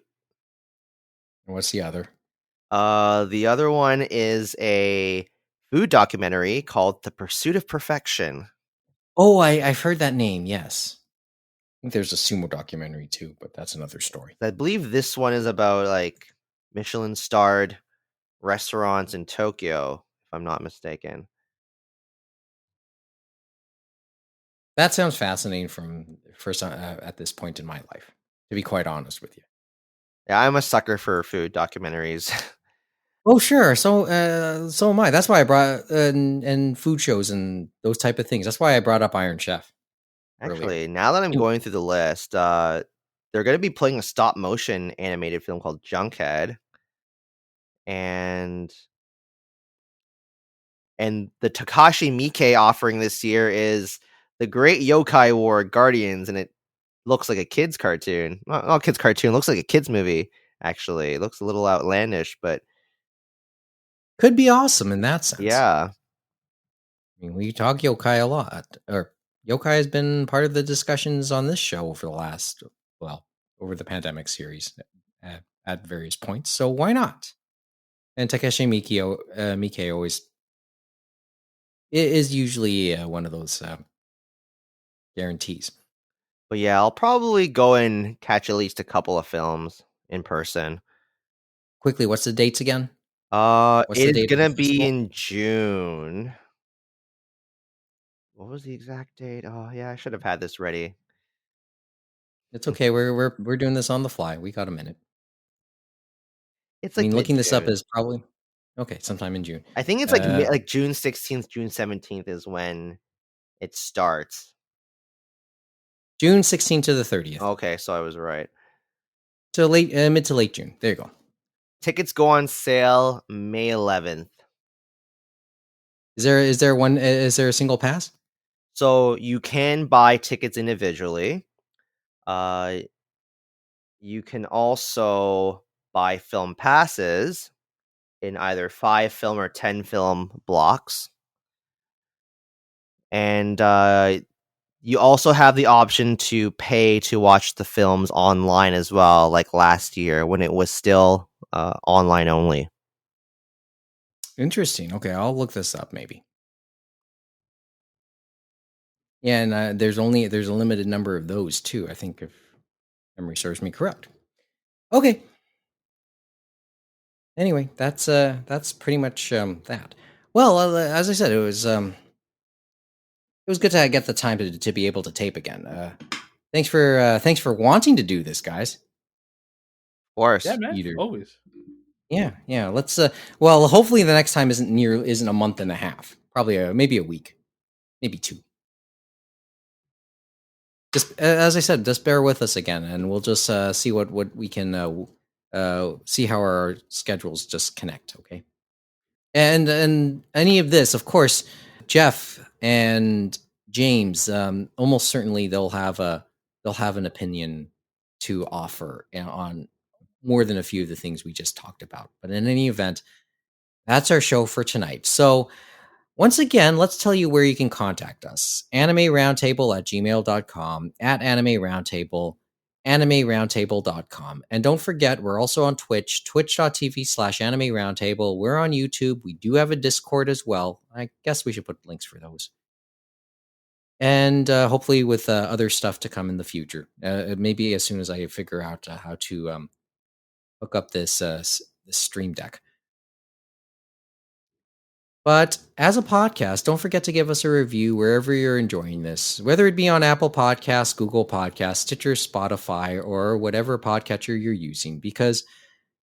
And what's the other? The other one is a food documentary called The Pursuit of Perfection. Oh, I've heard that name, yes. I think there's a sumo documentary too, but that's another story. I believe this one is about like Michelin-starred restaurants in Tokyo, if I'm not mistaken. That sounds fascinating at this point in my life, to be quite honest with you. Yeah, I'm a sucker for food documentaries. Oh, sure. So am I. That's why I brought and food shows and those type of things. That's why I brought up Iron Chef. Actually, now that I'm going through the list, they're going to be playing a stop motion animated film called Junkhead, and the Takashi Miike offering this year is the Great Yokai War Guardians, and it looks like a kids cartoon. Not kids cartoon, looks like a kids movie. Actually, it looks a little outlandish, but could be awesome in that sense. Yeah. I mean, we talk yokai a lot, or yokai has been part of the discussions on this show for over the pandemic series at various points. So why not? And Takeshi Miike always is usually one of those guarantees. But yeah, I'll probably go and catch at least a couple of films in person. Quickly, what's the dates again? It's gonna be in June. What was the exact date? Oh yeah, I should have had this ready. It's okay. We're doing this on the fly. We got a minute. It's like looking this up is probably okay. Sometime in June. I think it's like June 16th, June 17th is when it starts. June 16th to the 30th. Okay, so I was right. So mid to late June. There you go. Tickets go on sale May 11th. Is there a single pass? So you can buy tickets individually. You can also buy film passes in either 5 film or 10 film blocks. And you also have the option to pay to watch the films online as well, like last year when it was still online only. Interesting. Okay, I'll look this up maybe. Yeah, and there's a limited number of those too. I think if memory serves me correct. Okay. Anyway, that's pretty much that. Well, as I said, it was good to get the time to be able to tape again. Thanks for wanting to do this, guys. Of course. Yeah, man. Always. Yeah. Let's well, hopefully the next time isn't a month and a half. Probably maybe a week, maybe 2. Just as I said, just bear with us again, and we'll just see what we can see how our schedules just connect. Okay. And any of this, of course, Jeff and James, almost certainly they'll have an opinion to offer on more than a few of the things we just talked about. But in any event, that's our show for tonight. So once again, let's tell you where you can contact us. animeroundtable@gmail.com, @animeroundtable, animeroundtable.com. And don't forget, we're also on Twitch, twitch.tv/animeroundtable. We're on YouTube. We do have a Discord as well. I guess we should put links for those. And hopefully with other stuff to come in the future. Maybe as soon as I figure out how to hook up this Stream Deck. But as a podcast, don't forget to give us a review wherever you're enjoying this, whether it be on Apple Podcasts, Google Podcasts, Stitcher, Spotify, or whatever podcatcher you're using, because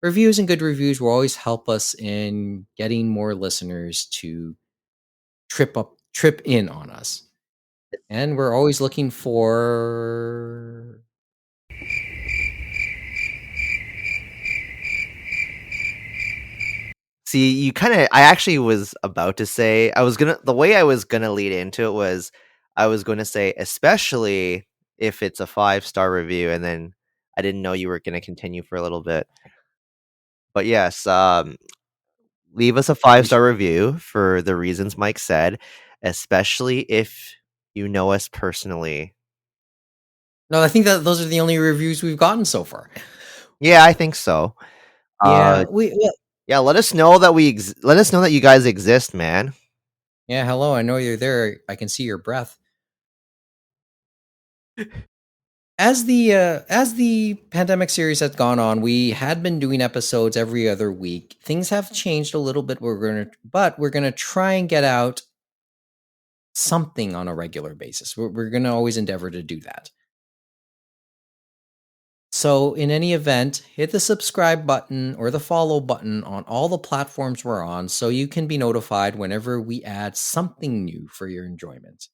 reviews and good reviews will always help us in getting more listeners to trip in on us. And we're always looking for... See, I actually was about to say, the way I was gonna lead into it was, I was going to say, especially if it's a 5-star review, and then I didn't know you were going to continue for a little bit. But yes, leave us a 5-star review for the reasons Mike said, especially if you know us personally. No, I think that those are the only reviews we've gotten so far. Yeah, I think so. Yeah, yeah, let us know that let us know that you guys exist, man. Yeah, hello, I know you're there. I can see your breath. As the pandemic series has gone on, we had been doing episodes every other week. Things have changed a little bit. But we're gonna try and get out something on a regular basis. We're gonna always endeavor to do that. So in any event, hit the subscribe button or the follow button on all the platforms we're on so you can be notified whenever we add something new for your enjoyment.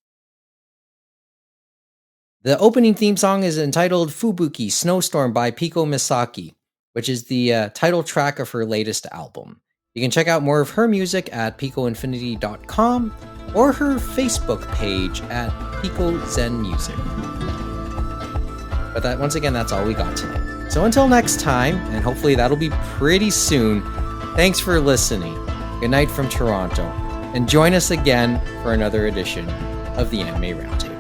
The opening theme song is entitled Fubuki Snowstorm by Piko Misaki, which is the title track of her latest album. You can check out more of her music at picoinfinity.com or her Facebook page at Pico Zen Music. But once again, that's all we got tonight. So until next time, and hopefully that'll be pretty soon, thanks for listening. Good night from Toronto, and join us again for another edition of the Anime Roundtable.